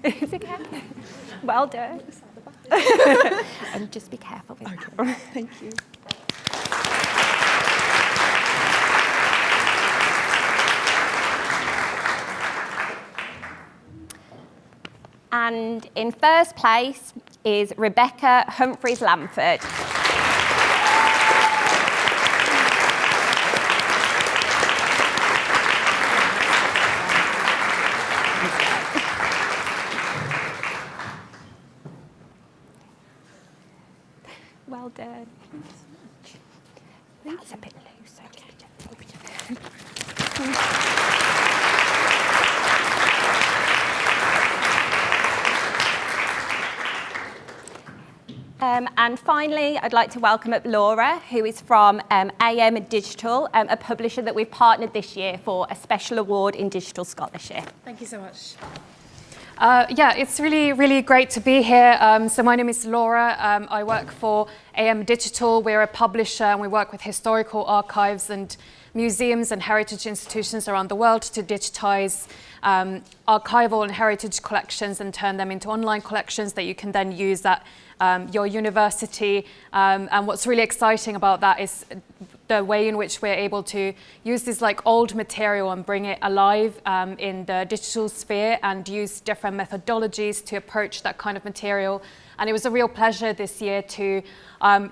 Is it okay? Well done. And just be careful with that. Thank you. And in first place is Rebecca Humphreys-Lamford. Well done. That's a bit loose. And finally, I'd like to welcome up Laura, who is from AM Digital, a publisher that we've partnered this year for a special award in digital scholarship. Thank you so much. Yeah, it's really, really great to be here. So my name is Laura. I work for AM Digital. We're a publisher and we work with historical archives and museums and heritage institutions around the world to digitize archival and heritage collections and turn them into online collections that you can then use at your university. And what's really exciting about that is the way in which we're able to use this like old material and bring it alive in the digital sphere and use different methodologies to approach that kind of material. And it was a real pleasure this year to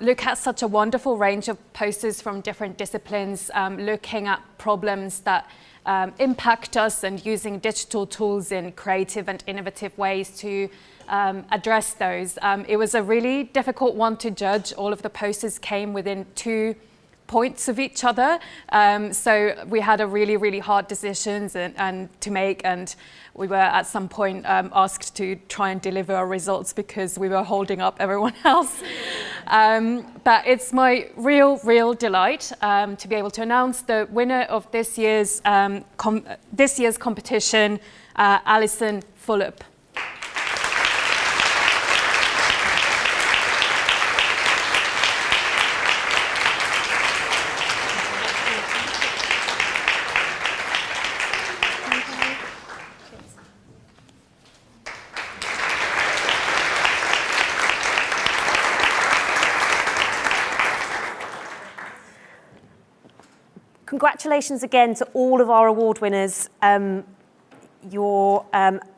look at such a wonderful range of posters from different disciplines, looking at problems that impact us and using digital tools in creative and innovative ways to address those. It was a really difficult one to judge. All of the posters came within 2 points of each other. So we had a really, really hard decisions and to make, and we were at some point asked to try and deliver our results because we were holding up everyone else. But it's my real delight to be able to announce the winner of this year's competition, Alison Fulop. Congratulations again to all of our award winners. Your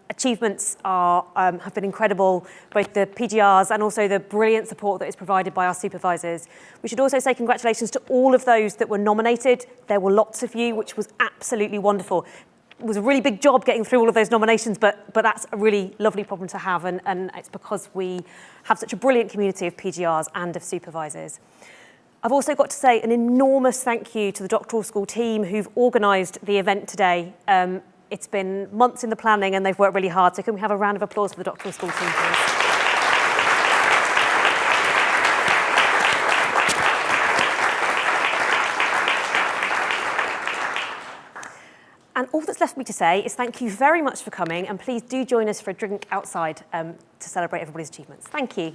achievements have been incredible, both the PGRs and also the brilliant support that is provided by our supervisors. We should also say congratulations to all of those that were nominated. There were lots of you, which was absolutely wonderful. It was a really big job getting through all of those nominations, but that's a really lovely problem to have, and it's because we have such a brilliant community of PGRs and of supervisors. I've also got to say an enormous thank you to the doctoral school team who've organised the event today. It's been months in the planning and they've worked really hard, so can we have a round of applause for the doctoral school team, please? And all that's left for me to say is thank you very much for coming, and please do join us for a drink outside to celebrate everybody's achievements. Thank you.